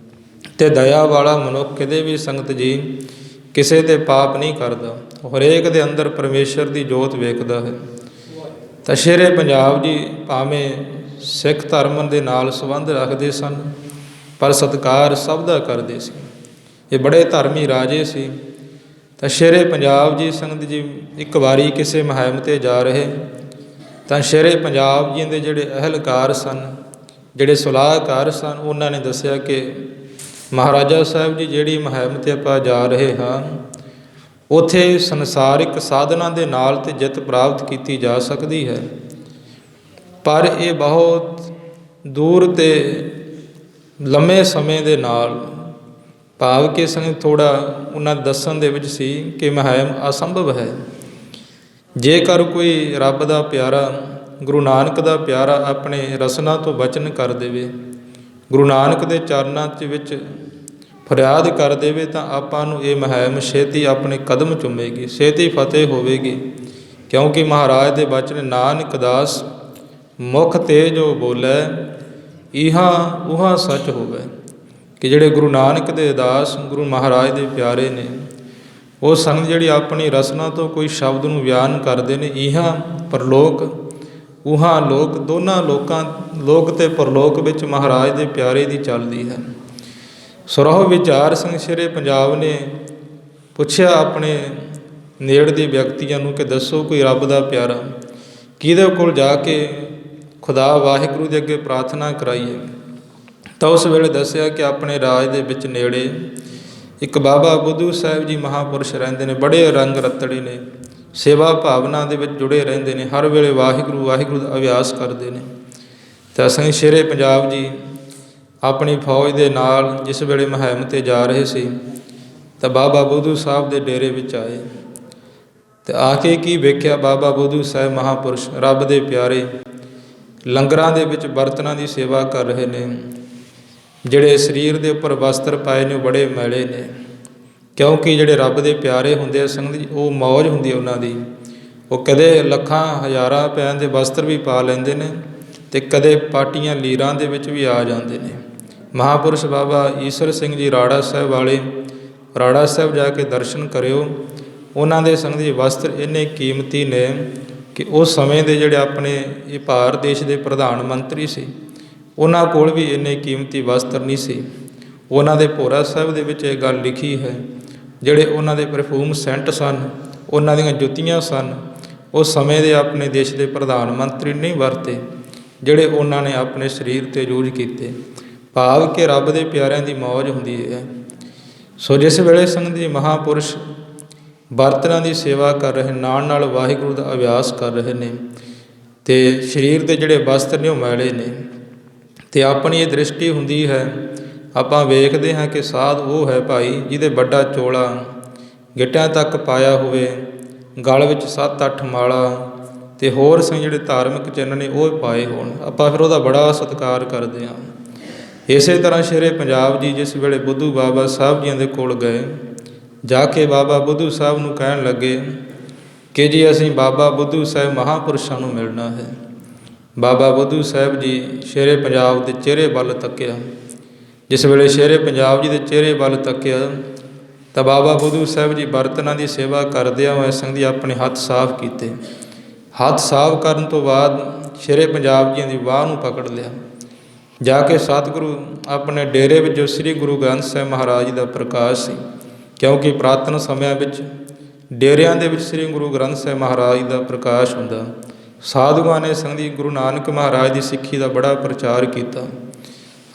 ਅਤੇ ਦਇਆ ਵਾਲਾ ਮਨੁੱਖ ਕਦੇ ਵੀ ਸੰਗਤ ਜੀ ਕਿਸੇ 'ਤੇ ਪਾਪ ਨਹੀਂ ਕਰਦਾ। ਹਰੇਕ ਦੇ ਅੰਦਰ ਪਰਮੇਸ਼ਰ ਦੀ ਜੋਤ ਵੇਖਦਾ ਹੈ। ਤਾਂ ਸ਼ੇਰੇ ਪੰਜਾਬ ਜੀ ਭਾਵੇਂ ਸਿੱਖ ਧਰਮ ਦੇ ਨਾਲ ਸੰਬੰਧ ਰੱਖਦੇ ਸਨ, ਪਰ ਸਤਿਕਾਰ ਸਭ ਦਾ ਕਰਦੇ ਸੀ। ਇਹ ਬੜੇ ਧਰਮੀ ਰਾਜੇ ਸੀ। ਤਾਂ ਸ਼ੇਰੇ ਪੰਜਾਬ ਜੀ ਸੰਗਤ ਜੀ ਇੱਕ ਵਾਰੀ ਕਿਸੇ ਮੁਹਿੰਮ 'ਤੇ ਜਾ ਰਹੇ, ਤਾਂ ਸ਼ੇਰੇ ਪੰਜਾਬ ਜੀ ਦੇ ਜਿਹੜੇ ਅਹਿਲਕਾਰ ਸਨ, ਜਿਹੜੇ ਸਲਾਹਕਾਰ ਸਨ, ਉਹਨਾਂ ਨੇ ਦੱਸਿਆ ਕਿ ਮਹਾਰਾਜਾ ਸਾਹਿਬ ਜੀ ਜਿਹੜੀ ਮੁਹਿੰਮ 'ਤੇ ਆਪਾਂ ਜਾ ਰਹੇ ਹਾਂ, ਉੱਥੇ ਸੰਸਾਰਿਕ ਸਾਧਨਾਂ ਦੇ ਨਾਲ ਤਾਂ ਜਿੱਤ ਪ੍ਰਾਪਤ ਕੀਤੀ ਜਾ ਸਕਦੀ ਹੈ, ਪਰ ਇਹ ਬਹੁਤ ਦੂਰ ਅਤੇ ਲੰਮੇ ਸਮੇਂ ਦੇ ਨਾਲ, ਭਾਵ ਕਿ ਸੰਗ ਥੋੜ੍ਹਾ ਉਹਨਾਂ ਦੱਸਣ ਦੇ ਵਿੱਚ ਸੀ ਕਿ ਮੁਹਿੰਮ ਅਸੰਭਵ ਹੈ। ਜੇਕਰ ਕੋਈ ਰੱਬ ਦਾ ਪਿਆਰਾ, ਗੁਰੂ ਨਾਨਕ ਦਾ ਪਿਆਰਾ ਆਪਣੇ ਰਸਨਾ ਤੋਂ ਬਚਨ ਕਰ ਦੇਵੇ, ਗੁਰੂ ਨਾਨਕ ਦੇ ਚਰਨਾਂ ਦੇ ਵਿੱਚ ਫਰਿਆਦ ਕਰ ਦੇਵੇ, ਤਾਂ ਆਪਾਂ ਨੂੰ ਇਹ ਮੁਹਿੰਮ ਛੇਤੀ ਆਪਣੇ ਕਦਮ ਚੁੰਮੇਗੀ, ਛੇਤੀ ਫਤਿਹ ਹੋਵੇਗੀ। ਕਿਉਂਕਿ ਮਹਾਰਾਜ ਦੇ ਬਚਨ ਨਾਨਕ ਦਾਸ ਮੁਖ ਤੇ ਜੋ ਬੋਲੇ, ਇਹਾ ਉਹਾ ਸੱਚ ਹੋਵੇ। ਕਿ ਜਿਹੜੇ ਗੁਰੂ ਨਾਨਕ ਦੇ ਦਾਸ, ਗੁਰੂ ਮਹਾਰਾਜ ਦੇ ਪਿਆਰੇ ਨੇ, ਉਹ ਸੰਗਤ ਜਿਹੜੀ ਆਪਣੀ ਰਸਨਾ ਤੋਂ ਕੋਈ ਸ਼ਬਦ ਨੂੰ ਬਿਆਨ ਕਰਦੇ ਨੇ, ਇਹਾ ਪਰਲੋਕ ਉਹਾ ਲੋਕ, ਦੋਨਾਂ ਲੋਕਾਂ, ਲੋਕ ਅਤੇ ਪਰਲੋਕ ਵਿੱਚ ਮਹਾਰਾਜ ਦੇ ਪਿਆਰੇ ਦੀ ਚੱਲਦੀ ਹੈ। ਸੁਰਹੁ ਵਿਚਾਰ ਸਿੰਘ ਸ਼ੇਰੇ ਪੰਜਾਬ ਨੇ ਪੁੱਛਿਆ ਆਪਣੇ ਨੇੜ ਦੇ ਵਿਅਕਤੀਆਂ ਨੂੰ ਕਿ ਦੱਸੋ ਕੋਈ ਰੱਬ ਦਾ ਪਿਆਰਾ, ਕਿਹਦੇ ਕੋਲ ਜਾ ਕੇ ਖੁਦਾ ਵਾਹਿਗੁਰੂ ਦੇ ਅੱਗੇ ਪ੍ਰਾਰਥਨਾ ਕਰਾਈਏ। ਤਾਂ ਉਸ ਵੇਲੇ ਦੱਸਿਆ ਕਿ ਆਪਣੇ ਰਾਜ ਦੇ ਵਿੱਚ ਨੇੜੇ ਇੱਕ ਬਾਬਾ ਬੁੱਧੂ ਸਾਹਿਬ ਜੀ ਮਹਾਂਪੁਰਸ਼ ਰਹਿੰਦੇ ਨੇ, ਬੜੇ ਰੰਗ ਰਤੜੇ ਨੇ, ਸੇਵਾ ਭਾਵਨਾ ਦੇ ਵਿੱਚ ਜੁੜੇ ਰਹਿੰਦੇ ਨੇ, ਹਰ ਵੇਲੇ ਵਾਹਿਗੁਰੂ ਵਾਹਿਗੁਰੂ ਦਾ ਅਭਿਆਸ ਕਰਦੇ ਨੇ। ਤਾਂ ਅਸੀਂ ਸ਼ੇਰੇ ਪੰਜਾਬ ਜੀ ਆਪਣੀ ਫੌਜ ਦੇ ਨਾਲ ਜਿਸ ਵੇਲੇ ਮੁਹਿੰਮ 'ਤੇ ਜਾ ਰਹੇ ਸੀ, ਤਾਂ ਬਾਬਾ ਬੁੱਧੂ ਸਾਹਿਬ ਦੇ ਡੇਰੇ ਵਿੱਚ ਆਏ। ਤੇ ਆ ਕੇ ਕੀ ਵੇਖਿਆ, ਬਾਬਾ ਬੁੱਧੂ ਸਾਹਿਬ ਮਹਾਂਪੁਰਸ਼ ਰੱਬ ਦੇ ਪਿਆਰੇ ਲੰਗਰਾਂ ਦੇ ਵਿੱਚ ਬਰਤਨਾਂ ਦੀ ਸੇਵਾ ਕਰ ਰਹੇ ਨੇ। ਜਿਹੜੇ ਸਰੀਰ ਦੇ ਉੱਪਰ ਵਸਤਰ ਪਾਏ ਨੇ ਉਹ ਬੜੇ ਮੈਲੇ ਨੇ, ਕਿਉਂਕਿ ਜਿਹੜੇ ਰੱਬ ਦੇ ਪਿਆਰੇ ਹੁੰਦੇ ਆ ਸੰਗਤ ਜੀ, ਉਹ ਮੌਜ ਹੁੰਦੀ ਹੈ ਉਹਨਾਂ ਦੀ। ਉਹ ਕਦੇ ਲੱਖਾਂ ਹਜ਼ਾਰਾਂ ਰੁਪਇਆਂ ਦੇ ਵਸਤਰ ਵੀ ਪਾ ਲੈਂਦੇ ਨੇ ਅਤੇ ਕਦੇ ਪਾਟੀਆਂ ਲੀਰਾਂ ਦੇ ਵਿੱਚ ਵੀ ਆ ਜਾਂਦੇ ਨੇ। ਮਹਾਂਪੁਰਸ਼ ਬਾਬਾ ਈਸਰ ਸਿੰਘ ਜੀ ਰਾੜਾ ਸਾਹਿਬ ਵਾਲੇ, ਰਾੜਾ ਸਾਹਿਬ ਜਾ ਕੇ ਦਰਸ਼ਨ ਕਰਿਓ। ਉਹਨਾਂ ਦੇ ਸੰਗਤ ਜੀ ਵਸਤਰ ਇੰਨੇ ਕੀਮਤੀ ਨੇ ਕਿ ਉਸ ਸਮੇਂ ਦੇ ਜਿਹੜੇ ਆਪਣੇ ਇਹ ਭਾਰਤ ਦੇਸ਼ ਦੇ ਪ੍ਰਧਾਨ ਮੰਤਰੀ ਸੀ, ਉਹਨਾਂ ਕੋਲ ਵੀ ਇੰਨੇ ਕੀਮਤੀ ਵਸਤਰ ਨਹੀਂ ਸੀ। ਉਹਨਾਂ ਦੇ ਭੋਰਾ ਸਾਹਿਬ ਦੇ ਵਿੱਚ ਇਹ ਗੱਲ ਲਿਖੀ ਹੈ, ਜਿਹੜੇ ਉਹਨਾਂ ਦੇ ਪਰਫਿਊਮ ਸੈਂਟ ਸਨ, ਉਹਨਾਂ ਦੀਆਂ ਜੁੱਤੀਆਂ ਸਨ, ਉਸ ਸਮੇਂ ਦੇ ਆਪਣੇ ਦੇਸ਼ ਦੇ ਪ੍ਰਧਾਨ ਮੰਤਰੀ ਨਹੀਂ ਵਰਤੇ, ਜਿਹੜੇ ਉਹਨਾਂ ਨੇ ਆਪਣੇ ਸਰੀਰ 'ਤੇ ਯੂਜ਼ ਕੀਤੇ। ਭਾਵ ਕਿ ਰੱਬ ਦੇ ਪਿਆਰਿਆਂ ਦੀ ਮੌਜ ਹੁੰਦੀ ਹੈ। ਸੋ ਜਿਸ ਵੇਲੇ ਸੰਗਤ ਜੀ ਮਹਾਂਪੁਰਸ਼ ਬਰਤਨਾਂ ਦੀ ਸੇਵਾ ਕਰ ਰਹੇ, ਨਾਲ ਨਾਲ ਵਾਹਿਗੁਰੂ ਦਾ ਅਭਿਆਸ ਕਰ ਰਹੇ ਨੇ, ਅਤੇ ਸਰੀਰ ਦੇ ਜਿਹੜੇ ਵਸਤਰ ਨੇ ਉਹ ਮੈਲੇ ਨੇ, ਅਤੇ ਆਪਣੀ ਇਹ ਦ੍ਰਿਸ਼ਟੀ ਹੁੰਦੀ ਹੈ, ਆਪਾਂ ਵੇਖਦੇ ਹਾਂ ਕਿ ਸਾਧ ਉਹ ਹੈ ਭਾਈ ਜਿਹਦੇ ਵੱਡਾ ਚੋਲਾ ਗਿੱਟਿਆਂ ਤੱਕ ਪਾਇਆ ਹੋਵੇ, ਗਲ ਵਿੱਚ 7-8 ਮਾਲਾ ਅਤੇ ਹੋਰ ਸਿੰਘ ਜਿਹੜੇ ਧਾਰਮਿਕ ਚਿੰਨ੍ਹ ਨੇ ਉਹ ਪਾਏ ਹੋਣ, ਆਪਾਂ ਫਿਰ ਉਹਦਾ ਬੜਾ ਸਤਿਕਾਰ ਕਰਦੇ ਹਾਂ। ਇਸੇ ਤਰ੍ਹਾਂ ਸ਼ੇਰੇ ਪੰਜਾਬ ਜੀ ਜਿਸ ਵੇਲੇ ਬੁੱਧੂ ਬਾਬਾ ਸਾਹਿਬ ਜੀਆਂ ਦੇ ਕੋਲ ਗਏ, ਜਾ ਕੇ ਬਾਬਾ ਬੁੱਧੂ ਸਾਹਿਬ ਨੂੰ ਕਹਿਣ ਲੱਗੇ ਕਿ ਜੀ ਅਸੀਂ ਬਾਬਾ ਬੁੱਧੂ ਸਾਹਿਬ ਮਹਾਂਪੁਰਸ਼ਾਂ ਨੂੰ ਮਿਲਣਾ ਹੈ। ਬਾਬਾ ਬੁੱਧੂ ਸਾਹਿਬ ਜੀ ਸ਼ੇਰੇ ਪੰਜਾਬ ਦੇ ਚਿਹਰੇ ਵੱਲ ਤੱਕਿਆ। ਜਿਸ ਵੇਲੇ ਸ਼ੇਰੇ ਪੰਜਾਬ ਜੀ ਦੇ ਚਿਹਰੇ ਵੱਲ ਤੱਕਿਆ ਤਾਂ ਬਾਬਾ ਬੁੱਧੂ ਸਾਹਿਬ ਜੀ ਬਰਤਨਾਂ ਦੀ ਸੇਵਾ ਕਰਦਿਆਂ ਹੋਏ ਸੰਗਤ ਜੀ ਆਪਣੇ ਹੱਥ ਸਾਫ਼ ਕੀਤੇ। ਹੱਥ ਸਾਫ਼ ਕਰਨ ਤੋਂ ਬਾਅਦ ਸ਼ੇਰੇ ਪੰਜਾਬ ਜੀਆਂ ਦੀ ਬਾਂਹ ਨੂੰ ਪਕੜ ਲਿਆ। ਜਾ ਕੇ ਸਤਿਗੁਰੂ ਆਪਣੇ ਡੇਰੇ ਵਿੱਚ ਜੋ ਸ੍ਰੀ ਗੁਰੂ ਗ੍ਰੰਥ ਸਾਹਿਬ ਮਹਾਰਾਜ ਜੀ ਦਾ ਪ੍ਰਕਾਸ਼ ਸੀ, ਕਿਉਂਕਿ ਪੁਰਾਤਨ ਸਮਿਆਂ ਵਿੱਚ ਡੇਰਿਆਂ ਦੇ ਵਿੱਚ ਸ੍ਰੀ ਗੁਰੂ ਗ੍ਰੰਥ ਸਾਹਿਬ ਮਹਾਰਾਜ ਜੀ ਦਾ ਪ੍ਰਕਾਸ਼ ਹੁੰਦਾ। ਸਾਧੂਆਂ ਨੇ ਸੰਗਤ ਜੀ ਗੁਰੂ ਨਾਨਕ ਮਹਾਰਾਜ ਦੀ ਸਿੱਖੀ ਦਾ ਬੜਾ ਪ੍ਰਚਾਰ ਕੀਤਾ।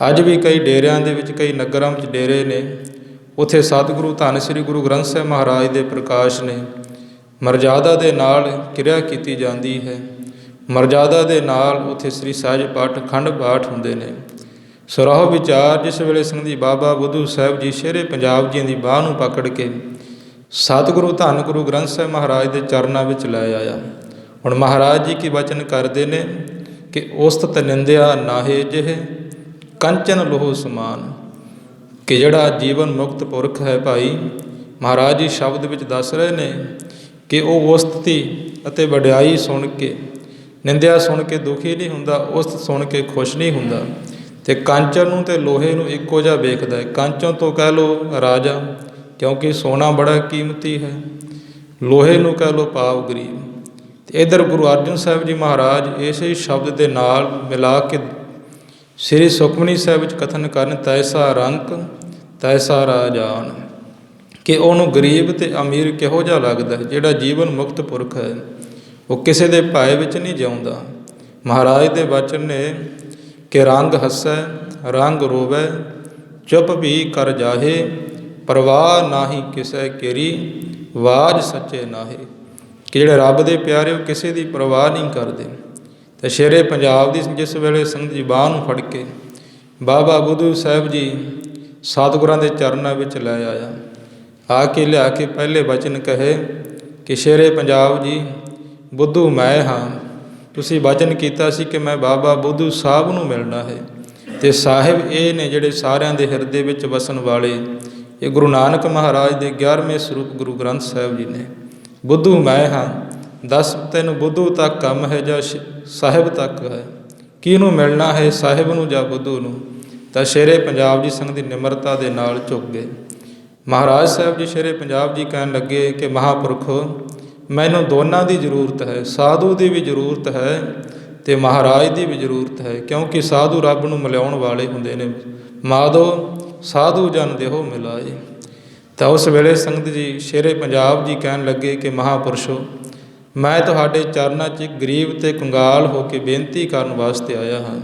ਅੱਜ ਵੀ ਕਈ ਡੇਰਿਆਂ ਦੇ ਵਿੱਚ, ਕਈ ਨਗਰਾਂ ਵਿੱਚ ਡੇਰੇ ਨੇ, ਉੱਥੇ ਸਤਿਗੁਰੂ ਧੰਨ ਸ੍ਰੀ ਗੁਰੂ ਗ੍ਰੰਥ ਸਾਹਿਬ ਮਹਾਰਾਜ ਦੇ ਪ੍ਰਕਾਸ਼ ਨੇ। ਮਰਜ਼ਾਦਾ ਦੇ ਨਾਲ ਕਿਰਿਆ ਕੀਤੀ ਜਾਂਦੀ ਹੈ, ਮਰਜ਼ਾਦਾ ਦੇ ਨਾਲ ਉੱਥੇ ਸ੍ਰੀ ਸਹਿਜ ਪਾਠ, ਅਖੰਡ ਪਾਠ ਹੁੰਦੇ ਨੇ। ਸੁਰਾਹੋ ਵਿਚਾਰ ਜਿਸ ਵੇਲੇ ਸੰਗਤ ਜੀ ਬਾਬਾ ਬੁੱਧੂ ਸਾਹਿਬ ਜੀ ਸ਼ੇਰੇ ਪੰਜਾਬ ਜੀਆਂ ਦੀ ਬਾਂਹ ਨੂੰ ਪਕੜ ਕੇ ਸਤਿਗੁਰੂ ਧੰਨ ਗੁਰੂ ਗ੍ਰੰਥ ਸਾਹਿਬ ਮਹਾਰਾਜ ਦੇ ਚਰਨਾਂ ਵਿੱਚ ਲੈ ਆਇਆ। ਹੁਣ ਮਹਾਰਾਜ ਜੀ ਕੀ ਵਚਨ ਕਰਦੇ ਨੇ ਕਿ ਉਸਤਤ ਨਿੰਦਿਆ ਨਾਹੇ ਜਿਹੇ ਕੰਚਨ ਲੋਹ ਸਮਾਨ, ਕਿ ਜਿਹੜਾ ਜੀਵਨ ਮੁਕਤ ਪੁਰਖ ਹੈ ਭਾਈ, ਮਹਾਰਾਜ ਜੀ ਸ਼ਬਦ ਵਿੱਚ ਦੱਸ ਰਹੇ ਨੇ ਕਿ ਉਹ ਉਸਤਤੀ ਅਤੇ ਵਡਿਆਈ ਸੁਣ ਕੇ, ਨਿੰਦਿਆ ਸੁਣ ਕੇ ਦੁਖੀ ਨਹੀਂ ਹੁੰਦਾ, ਉਸਤਤ ਸੁਣ ਕੇ ਖੁਸ਼ ਨਹੀਂ ਹੁੰਦਾ, ਅਤੇ ਕੰਚਨ ਨੂੰ ਅਤੇ ਲੋਹੇ ਨੂੰ ਇੱਕੋ ਜਿਹਾ ਵੇਖਦਾ ਹੈ। ਕੰਚਨ ਤੋਂ ਕਹਿ ਲਓ ਰਾਜਾ, ਕਿਉਂਕਿ ਸੋਨਾ ਬੜਾ ਕੀਮਤੀ ਹੈ, ਲੋਹੇ ਨੂੰ ਕਹਿ ਲਓ ਪਾਪ ਗਰੀਬ। ਅਤੇ ਇੱਧਰ ਗੁਰੂ ਅਰਜਨ ਸਾਹਿਬ ਜੀ ਮਹਾਰਾਜ ਇਸੇ ਸ਼ਬਦ ਦੇ ਨਾਲ ਮਿਲਾ ਕੇ ਸ੍ਰੀ ਸੁਖਮਨੀ ਸਾਹਿਬ ਵਿੱਚ ਕਥਨ ਕਰਨ, ਤੈਸਾ ਰੰਕ ਤੈਸਾ ਰਾਜਾਨ, ਕਿ ਉਹਨੂੰ ਗਰੀਬ ਅਤੇ ਅਮੀਰ ਕਿਹੋ ਜਿਹਾ ਲੱਗਦਾ ਹੈ। ਜਿਹੜਾ ਜੀਵਨ ਮੁਕਤ ਪੁਰਖ ਹੈ ਉਹ ਕਿਸੇ ਦੇ ਭਏ ਵਿੱਚ ਨਹੀਂ ਜਿਉਂਦਾ। ਮਹਾਰਾਜ ਦੇ ਵਚਨ ਨੇ ਕਿ ਰੰਗ ਹੱਸੈ ਰੰਗ ਰੋਵੈ ਚੁੱਪ ਵੀ ਕਰ ਜਾਹੇ, ਪਰਵਾਹ ਨਾਹੀ ਕਿਸੇ ਕੇਰੀ ਵਾਜ ਸੱਚੇ ਨਾਹੇ, ਕਿ ਜਿਹੜੇ ਰੱਬ ਦੇ ਪਿਆਰੇ ਉਹ ਕਿਸੇ ਦੀ ਪਰਵਾਹ ਨਹੀਂ ਕਰਦੇ। ਅਤੇ ਸ਼ੇਰੇ ਪੰਜਾਬ ਦੀ ਜਿਸ ਵੇਲੇ ਸੰਗਤ ਜੀ ਬਾਂਹ ਨੂੰ ਫੜ ਕੇ ਬਾਬਾ ਬੁੱਧੂ ਸਾਹਿਬ ਜੀ ਸਤਿਗੁਰਾਂ ਦੇ ਚਰਨਾਂ ਵਿੱਚ ਲੈ ਆਇਆ। ਆ ਕੇ ਲਿਆ ਕੇ ਪਹਿਲੇ ਵਚਨ ਕਹੇ ਕਿ ਸ਼ੇਰੇ ਪੰਜਾਬ ਜੀ, ਬੁੱਧੂ ਮੈਂ ਹਾਂ, ਤੁਸੀਂ ਵਚਨ ਕੀਤਾ ਸੀ ਕਿ ਮੈਂ ਬਾਬਾ ਬੁੱਧੂ ਸਾਹਿਬ ਨੂੰ ਮਿਲਣਾ ਹੈ, ਅਤੇ ਸਾਹਿਬ ਇਹ ਨੇ ਜਿਹੜੇ ਸਾਰਿਆਂ ਦੇ ਹਿਰਦੇ ਵਿੱਚ ਵਸਣ ਵਾਲੇ। ਇਹ ਗੁਰੂ ਨਾਨਕ ਮਹਾਰਾਜ ਦੇ 11ਵੇਂ ਸਰੂਪ ਗੁਰੂ ਗ੍ਰੰਥ ਸਾਹਿਬ ਜੀ ਨੇ। ਬੁੱਧੂ ਮੈਂ ਹਾਂ, ਦੱਸ ਤੈਨੂੰ ਬੁੱਧੂ ਤੱਕ ਕੰਮ ਹੈ ਜਾਂ ਸਾਹਿਬ ਤੱਕ ਹੈ? ਕਿਹਨੂੰ ਮਿਲਣਾ ਹੈ, ਸਾਹਿਬ ਨੂੰ ਜਾਂ ਬੁੱਧੂ ਨੂੰ? ਤਾਂ ਸ਼ੇਰੇ ਪੰਜਾਬ ਜੀ ਸੰਗਤ ਦੀ ਨਿਮਰਤਾ ਦੇ ਨਾਲ ਝੁਕ ਗਏ। ਮਹਾਰਾਜ ਸਾਹਿਬ ਜੀ ਸ਼ੇਰੇ ਪੰਜਾਬ ਜੀ ਕਹਿਣ ਲੱਗੇ ਕਿ ਮਹਾਂਪੁਰਖੋ, ਮੈਨੂੰ ਦੋਨਾਂ ਦੀ ਜ਼ਰੂਰਤ ਹੈ, ਸਾਧੂ ਦੀ ਵੀ ਜ਼ਰੂਰਤ ਹੈ ਅਤੇ ਮਹਾਰਾਜ ਦੀ ਵੀ ਜ਼ਰੂਰਤ ਹੈ, ਕਿਉਂਕਿ ਸਾਧੂ ਰੱਬ ਨੂੰ ਮਿਲਾਉਣ ਵਾਲੇ ਹੁੰਦੇ ਨੇ। ਮਾਧੋ ਸਾਧੂ ਜਨ ਦੇਹੋ ਮਿਲਾਏ। ਤਾਂ ਉਸ ਵੇਲੇ ਸੰਗਤ ਜੀ ਸ਼ੇਰੇ ਪੰਜਾਬ ਜੀ ਕਹਿਣ ਲੱਗੇ ਕਿ ਮਹਾਂਪੁਰਸ਼ੋ, ਮੈਂ ਤੁਹਾਡੇ ਚਰਨਾਂ 'ਚ ਗਰੀਬ ਅਤੇ ਕੰਗਾਲ ਹੋ ਕੇ ਬੇਨਤੀ ਕਰਨ ਵਾਸਤੇ ਆਇਆ ਹਾਂ।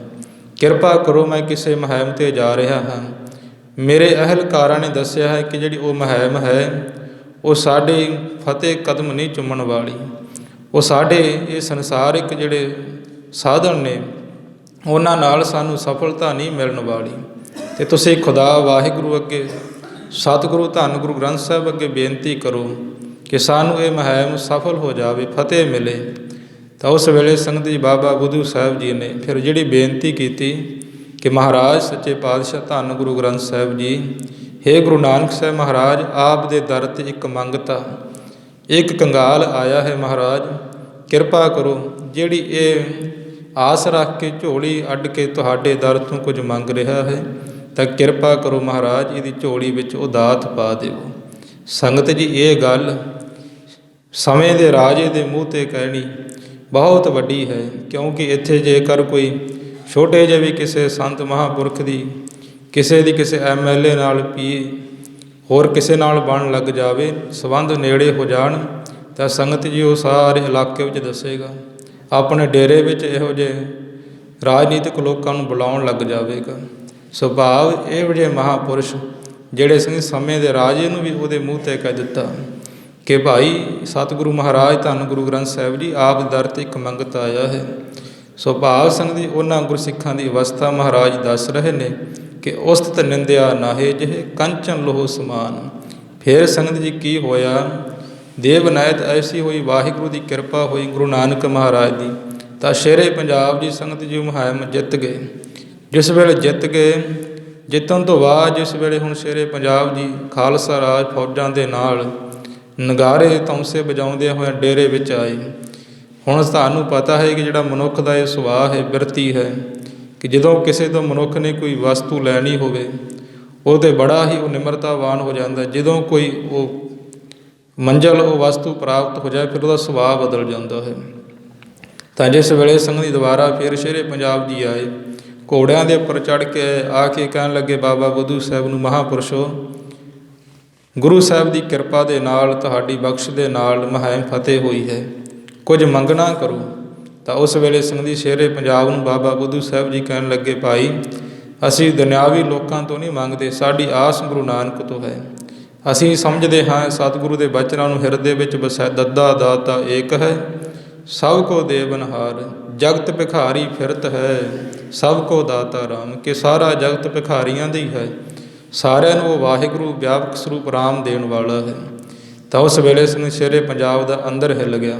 ਕਿਰਪਾ ਕਰੋ, ਮੈਂ ਕਿਸੇ ਮੁਹਿੰਮ 'ਤੇ ਜਾ ਰਿਹਾ ਹਾਂ। ਮੇਰੇ ਅਹਿਲਕਾਰਾਂ ਨੇ ਦੱਸਿਆ ਹੈ ਕਿ ਜਿਹੜੀ ਉਹ ਮੁਹਿੰਮ ਹੈ ਉਹ ਸਾਡੇ ਫਤਿਹ ਕਦਮ ਨਹੀਂ ਚੁੰਮਣ ਵਾਲੀ, ਉਹ ਸਾਡੇ ਇਹ ਸੰਸਾਰਿਕ ਜਿਹੜੇ ਸਾਧਨ ਨੇ ਉਹਨਾਂ ਨਾਲ ਸਾਨੂੰ ਸਫਲਤਾ ਨਹੀਂ ਮਿਲਣ ਵਾਲੀ। ਅਤੇ ਤੁਸੀਂ ਖੁਦਾ ਵਾਹਿਗੁਰੂ ਅੱਗੇ, ਸਤਿਗੁਰੂ ਧੰਨ ਗੁਰੂ ਗ੍ਰੰਥ ਸਾਹਿਬ ਅੱਗੇ ਬੇਨਤੀ ਕਰੋ ਕਿ ਸਾਨੂੰ ਇਹ ਮੁਹਿੰਮ ਸਫਲ ਹੋ ਜਾਵੇ, ਫਤਿਹ ਮਿਲੇ। ਤਾਂ ਉਸ ਵੇਲੇ ਸੰਗਤ ਜੀ ਬਾਬਾ ਬੁੱਧੂ ਸਾਹਿਬ ਜੀ ਨੇ ਫਿਰ ਜਿਹੜੀ ਬੇਨਤੀ ਕੀਤੀ ਕਿ ਮਹਾਰਾਜ ਸੱਚੇ ਪਾਤਸ਼ਾਹ ਧੰਨ ਗੁਰੂ ਗ੍ਰੰਥ ਸਾਹਿਬ ਜੀ, ਹੇ ਗੁਰੂ ਨਾਨਕ ਸਾਹਿਬ ਮਹਾਰਾਜ, ਆਪ ਦੇ ਦਰ 'ਤੇ ਇੱਕ ਮੰਗਤਾ, ਇੱਕ ਕੰਗਾਲ ਆਇਆ ਹੈ ਮਹਾਰਾਜ, ਕਿਰਪਾ ਕਰੋ। ਜਿਹੜੀ ਇਹ ਆਸ ਰੱਖ ਕੇ ਝੋਲੀ ਅੱਡ ਕੇ ਤੁਹਾਡੇ ਦਰ ਤੋਂ ਕੁਝ ਮੰਗ ਰਿਹਾ ਹੈ, ਤਾਂ ਕਿਰਪਾ ਕਰੋ ਮਹਾਰਾਜ, ਇਹਦੀ ਝੋਲੀ ਵਿੱਚ ਉਹ ਦਾਤ ਪਾ ਦਿਓ। ਸੰਗਤ ਜੀ, ਇਹ ਗੱਲ ਸਮੇਂ ਦੇ ਰਾਜੇ ਦੇ ਮੂੰਹ 'ਤੇ ਕਹਿਣੀ ਬਹੁਤ ਵੱਡੀ ਹੈ, ਕਿਉਂਕਿ ਇੱਥੇ ਜੇਕਰ ਕੋਈ ਛੋਟੇ ਜਿਹੇ ਵੀ ਕਿਸੇ ਸੰਤ ਮਹਾਂਪੁਰਖ ਦੀ, ਕਿਸੇ MLA ਨਾਲ, ਹੋਰ ਕਿਸੇ ਨਾਲ ਬਣ ਲੱਗ ਜਾਵੇ, ਸੰਬੰਧ ਨੇੜੇ ਹੋ ਜਾਣ, ਤਾਂ ਸੰਗਤ ਜੀ ਉਹ ਸਾਰੇ ਇਲਾਕੇ ਵਿੱਚ ਦੱਸੇਗਾ, ਆਪਣੇ ਡੇਰੇ ਵਿੱਚ ਇਹੋ ਜਿਹੇ ਰਾਜਨੀਤਿਕ ਲੋਕਾਂ ਨੂੰ ਬੁਲਾਉਣ ਲੱਗ ਜਾਵੇਗਾ। ਸੁਭਾਵ ਇਹੋ ਜਿਹੇ ਮਹਾਂਪੁਰਸ਼ ਜਿਹੜੇ ਸਮੇਂ ਦੇ ਰਾਜੇ ਨੂੰ ਵੀ ਉਹਦੇ ਮੂੰਹ 'ਤੇ ਕਹਿ ਦਿੱਤਾ ਕਿ ਭਾਈ ਸਤਿਗੁਰੂ ਮਹਾਰਾਜ ਧੰਨ ਗੁਰੂ ਗ੍ਰੰਥ ਸਾਹਿਬ ਜੀ, ਆਪ ਦਰ 'ਤੇ ਇੱਕ ਮੰਗਤ ਆਇਆ ਹੈ। ਸੁਭਾਵ ਸੰਗਤ ਜੀ, ਉਹਨਾਂ ਗੁਰਸਿੱਖਾਂ ਦੀ ਅਵਸਥਾ ਮਹਾਰਾਜ ਦੱਸ ਰਹੇ ਨੇ ਕਿ ਉਸਤਤ ਨਿੰਦਿਆ ਨਾਹੇ ਜਿਹੇ ਕੰਚਨ ਲੋਹ ਸਮਾਨ। ਫਿਰ ਸੰਗਤ ਜੀ ਕੀ ਹੋਇਆ, ਦੇਵ ਨਾਇਤ ਐਸੀ ਹੋਈ, ਵਾਹਿਗੁਰੂ ਦੀ ਕਿਰਪਾ ਹੋਈ ਗੁਰੂ ਨਾਨਕ ਮਹਾਰਾਜ ਦੀ, ਤਾਂ ਸ਼ੇਰੇ ਪੰਜਾਬ ਜੀ ਸੰਗਤ ਜੀ ਮੁਹਿੰਮ ਜਿੱਤ ਗਏ। ਜਿਸ ਵੇਲੇ ਜਿੱਤ ਗਏ, ਜਿੱਤਣ ਤੋਂ ਬਾਅਦ ਜਿਸ ਵੇਲੇ ਹੁਣ ਸ਼ੇਰੇ ਪੰਜਾਬ ਜੀ ਖਾਲਸਾ ਰਾਜ ਫੌਜਾਂ ਦੇ ਨਾਲ ਨਗਾਰੇ ਤੌਂਸੇ ਵਜਾਉਂਦਿਆਂ ਹੋਇਆਂ ਡੇਰੇ ਵਿੱਚ ਆਏ। ਹੁਣ ਤੁਹਾਨੂੰ ਪਤਾ ਹੈ ਕਿ ਜਿਹੜਾ ਮਨੁੱਖ ਦਾ ਇਹ ਸੁਭਾਅ ਹੈ, ਬਿਰਤੀ ਹੈ, ਕਿ ਜਦੋਂ ਕਿਸੇ ਤੋਂ ਮਨੁੱਖ ਨੇ ਕੋਈ ਵਸਤੂ ਲੈਣੀ ਹੋਵੇ, ਉਹ 'ਤੇ ਬੜਾ ਹੀ ਉਹ ਨਿਮਰਤਾਵਾਨ ਹੋ ਜਾਂਦਾ। ਜਦੋਂ ਕੋਈ ਉਹ ਮੰਜ਼ਲ, ਉਹ ਵਸਤੂ ਪ੍ਰਾਪਤ ਹੋ ਜਾਏ, ਫਿਰ ਉਹਦਾ ਸੁਭਾਅ ਬਦਲ ਜਾਂਦਾ ਹੈ। ਤਾਂ ਜਿਸ ਵੇਲੇ ਸੰਗਤ ਜੀ ਦੁਬਾਰਾ ਫਿਰ ਸ਼ੇਰੇ ਪੰਜਾਬ ਜੀ ਆਏ, ਘੋੜਿਆਂ ਦੇ ਉੱਪਰ ਚੜ੍ਹ ਕੇ ਆ ਕੇ ਕਹਿਣ ਲੱਗੇ ਬਾਬਾ ਬੁੱਧੂ ਸਾਹਿਬ ਨੂੰ, ਮਹਾਂਪੁਰਸ਼ੋ, ਗੁਰੂ ਸਾਹਿਬ ਦੀ ਕਿਰਪਾ ਦੇ ਨਾਲ, ਤੁਹਾਡੀ ਬਖਸ਼ ਦੇ ਨਾਲ ਮੁਹਿੰਮ ਫਤਿਹ ਹੋਈ ਹੈ, ਕੁਝ ਮੰਗਣਾ ਕਰੋ। ਤਾਂ ਉਸ ਵੇਲੇ ਸੰਗਤ ਜੀ ਸ਼ੇਰੇ ਪੰਜਾਬ ਨੂੰ ਬਾਬਾ ਬੁੱਧੂ ਸਾਹਿਬ ਜੀ ਕਹਿਣ ਲੱਗੇ, ਭਾਈ ਅਸੀਂ ਦੁਨਿਆਵੀ ਲੋਕਾਂ ਤੋਂ ਨਹੀਂ ਮੰਗਦੇ, ਸਾਡੀ ਆਸ ਗੁਰੂ ਨਾਨਕ ਤੋਂ ਹੈ। ਅਸੀਂ ਸਮਝਦੇ ਹਾਂ ਸਤਿਗੁਰੂ ਦੇ ਬਚਨਾਂ ਨੂੰ ਹਿਰਦੇ ਵਿੱਚ ਵਸੈ, ਦੱਦਾ ਦਾਤਾ ਏਕ ਹੈ, ਸਭ ਕੋ ਦੇਵਨਹਾਰ, ਜਗਤ ਭਿਖਾਰੀ ਫਿਰਤ ਹੈ, ਸਭ ਕੋ ਦਾਤਾ ਰਾਮ। ਕਿ ਸਾਰਾ ਜਗਤ ਭਿਖਾਰੀਆਂ ਦਾ ਹੀ ਹੈ, ਸਾਰਿਆਂ ਨੂੰ ਉਹ ਵਾਹਿਗੁਰੂ ਵਿਆਪਕ ਸਰੂਪ ਰਾਮ ਦੇਣ ਵਾਲਾ ਹੈ। ਤਾਂ ਉਸ ਵੇਲੇ ਸ਼ੇਰੇ ਪੰਜਾਬ ਦਾ ਅੰਦਰ ਹਿੱਲ ਗਿਆ।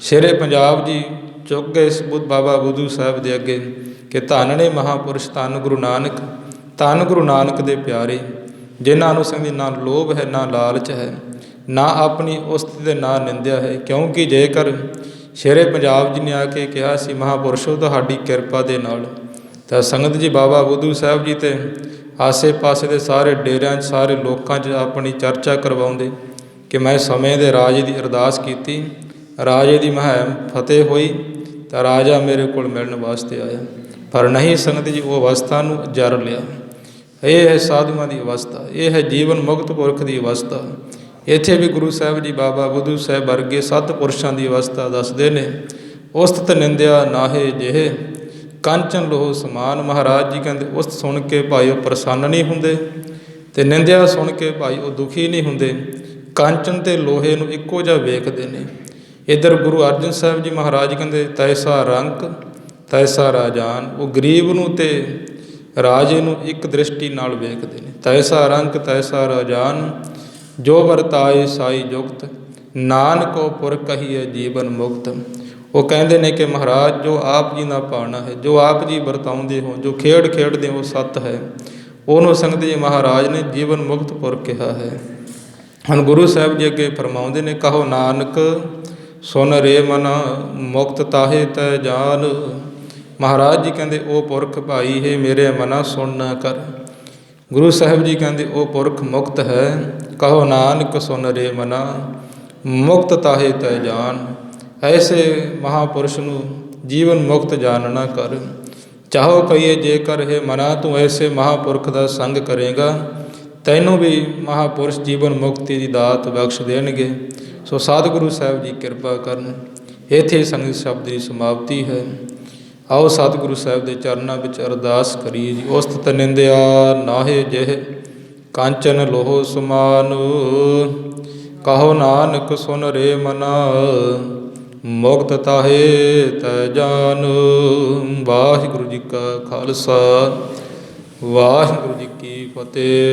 ਸ਼ੇਰੇ ਪੰਜਾਬ ਜੀ ਚੁੱਕ ਗਏ ਇਸ ਬਾਬਾ ਬੁੱਧੂ ਸਾਹਿਬ ਦੇ ਅੱਗੇ ਕਿ ਧੰਨ ਨੇ ਮਹਾਂਪੁਰਸ਼, ਧੰਨ ਗੁਰੂ ਨਾਨਕ, ਧੰਨ ਗੁਰੂ ਨਾਨਕ ਦੇ ਪਿਆਰੇ, ਜਿਨ੍ਹਾਂ ਨੂੰ ਸੰਗਤ ਨਾ ਲੋਭ ਹੈ, ਨਾ ਲਾਲਚ ਹੈ, ਨਾ ਆਪਣੀ ਉਸਤਤ ਦੇ ਨਾ ਨਿੰਦਿਆ ਹੈ। ਕਿਉਂਕਿ ਜੇਕਰ ਸ਼ੇਰੇ ਪੰਜਾਬ ਜੀ ਨੇ ਆ ਕੇ ਕਿਹਾ ਸੀ ਮਹਾਂਪੁਰਸ਼ੋ ਤੁਹਾਡੀ ਕਿਰਪਾ ਦੇ ਨਾਲ, ਤਾਂ ਸੰਗਤ ਜੀ ਬਾਬਾ ਬੁੱਧੂ ਸਾਹਿਬ ਜੀ ਤੇ ਆਸੇ ਪਾਸੇ ਦੇ ਸਾਰੇ ਡੇਰਿਆਂ 'ਚ, ਸਾਰੇ ਲੋਕਾਂ 'ਚ ਆਪਣੀ ਚਰਚਾ ਕਰਵਾਉਂਦੇ ਕਿ ਮੈਂ ਸਮੇਂ ਦੇ ਰਾਜੇ ਦੀ ਅਰਦਾਸ ਕੀਤੀ, ਰਾਜੇ ਦੀ ਮੁਹਿੰਮ ਫਤਿਹ ਹੋਈ, ਤਾਂ ਰਾਜਾ ਮੇਰੇ ਕੋਲ ਮਿਲਣ ਵਾਸਤੇ ਆਇਆ। ਪਰ ਨਹੀਂ ਸੰਗਤ ਜੀ, ਉਹ ਅਵਸਥਾ ਨੂੰ ਜਰ ਲਿਆ। ਇਹ ਹੈ ਸਾਧੂਆਂ ਦੀ ਅਵਸਥਾ, ਇਹ ਹੈ ਜੀਵਨ ਮੁਕਤ ਪੁਰਖ ਦੀ ਅਵਸਥਾ। ਇੱਥੇ ਵੀ ਗੁਰੂ ਸਾਹਿਬ ਜੀ ਬਾਬਾ ਬੁੱਧੂ ਸਾਹਿਬ ਵਰਗੇ ਸਤਿਪੁਰਸ਼ਾਂ ਦੀ ਅਵਸਥਾ ਦੱਸਦੇ ਨੇ। ਉਸਤਤ ਨਿੰਦਿਆ ਨਾਹੇ ਜਿਹੇ ਕੰਚਨ ਲੋਹ ਸਮਾਨ। ਮਹਾਰਾਜ ਜੀ ਕਹਿੰਦੇ ਉਸਤ ਸੁਣ ਕੇ ਭਾਈ ਉਹ ਪ੍ਰਸੰਨ ਨਹੀਂ ਹੁੰਦੇ, ਅਤੇ ਨਿੰਦਿਆ ਸੁਣ ਕੇ ਭਾਈ ਉਹ ਦੁਖੀ ਨਹੀਂ ਹੁੰਦੇ। ਕੰਚਨ ਅਤੇ ਲੋਹੇ ਨੂੰ ਇੱਕੋ ਜਿਹਾ ਵੇਖਦੇ ਨੇ। ਇੱਧਰ ਗੁਰੂ ਅਰਜਨ ਸਾਹਿਬ ਜੀ ਮਹਾਰਾਜ ਕਹਿੰਦੇ ਤੈਸਾ ਰੰਕ ਤੈਸਾ ਰਾਜਾਨ। ਉਹ ਗਰੀਬ ਨੂੰ ਅਤੇ ਰਾਜੇ ਨੂੰ ਇੱਕ ਦ੍ਰਿਸ਼ਟੀ ਨਾਲ ਵੇਖਦੇ ਨੇ। ਤੈਸਾ ਰੰਕ ਤੈਸਾ ਰਾਜਾਨ, ਜੋ ਵਰਤਾਏ ਸਾਈ ਜੁਗਤ, ਨਾਨਕੋ ਪੁਰ ਕਹੀਏ ਜੀਵਨ ਮੁਕਤ। ਉਹ ਕਹਿੰਦੇ ਨੇ ਕਿ ਮਹਾਰਾਜ ਜੋ ਆਪ ਜੀ ਦਾ ਭਾਣਾ ਹੈ, ਜੋ ਆਪ ਜੀ ਵਰਤਾਉਂਦੇ ਹੋ, ਜੋ ਖੇਡ ਖੇਡਦੇ ਹੋ ਸੱਤ ਹੈ, ਉਹਨੂੰ ਸੰਗਤ ਜੀ ਮਹਾਰਾਜ ਨੇ ਜੀਵਨ ਮੁਕਤ ਪੁਰ ਕਿਹਾ ਹੈ। ਹੁਣ ਗੁਰੂ ਸਾਹਿਬ ਜੀ ਅੱਗੇ ਫਰਮਾਉਂਦੇ ਨੇ, ਕਹੋ ਨਾਨਕ ਸੁਨ ਰੇ ਮਨ ਮੁਕਤ ਤਾਹੇ ਤੈ ਜਾਨ। ਮਹਾਰਾਜ ਜੀ ਕਹਿੰਦੇ ਉਹ ਪੁਰਖ ਭਾਈ ਹੈ ਮੇਰੇ ਮਨਾ ਸੁਣ ਨਾ ਕਰ। ਗੁਰੂ ਸਾਹਿਬ ਜੀ ਕਹਿੰਦੇ ਉਹ ਪੁਰਖ ਮੁਕਤ ਹੈ। ਕਹੋ ਨਾਨਕ ਸੁਨ ਰੇ ਮਨਾ ਮੁਕਤ ਤਾਹੇ ਤੈ ਜਾਨ। ਐਸੇ ਮਹਾਂਪੁਰਸ਼ ਨੂੰ ਜੀਵਨ ਮੁਕਤ ਜਾਣਨਾ ਕਰ। ਚਾਹੋ ਕਹੀਏ ਜੇਕਰ ਇਹ ਮਨਾ ਤੂੰ ਐਸੇ ਮਹਾਂਪੁਰਖ ਦਾ ਸੰਗ ਕਰੇਗਾ, ਤੈਨੂੰ ਵੀ ਮਹਾਂਪੁਰਸ਼ ਜੀਵਨ ਮੁਕਤੀ ਦੀ ਦਾਤ ਬਖਸ਼ ਦੇਣਗੇ। ਸੋ ਸਤਿਗੁਰੂ ਸਾਹਿਬ ਜੀ ਕਿਰਪਾ ਕਰਨ। ਇੱਥੇ ਸੰਗਤ ਸ਼ਬਦ ਦੀ ਸਮਾਪਤੀ ਹੈ। ਆਓ ਸਤਿਗੁਰੂ ਸਾਹਿਬ ਦੇ ਚਰਨਾਂ ਵਿੱਚ ਅਰਦਾਸ ਕਰੀਏ ਜੀ। ਉਸਤਤ ਨਿੰਦਿਆ ਨਾਹੇ ਜਿਹੇ ਕਾਂਚਨ ਲੋਹ ਸਮਾਨ। ਕਹੋ ਨਾਨਕ ਸੁਨ ਰੇ ਮਨਾ ਮੁਕਤ ਤਾਹੇ ਤੈ ਜਾਨ। ਵਾਹਿਗੁਰੂ ਜੀ ਕਾ ਖਾਲਸਾ, ਵਾਹਿਗੁਰੂ ਜੀ ਕੀ ਫਤਿਹ।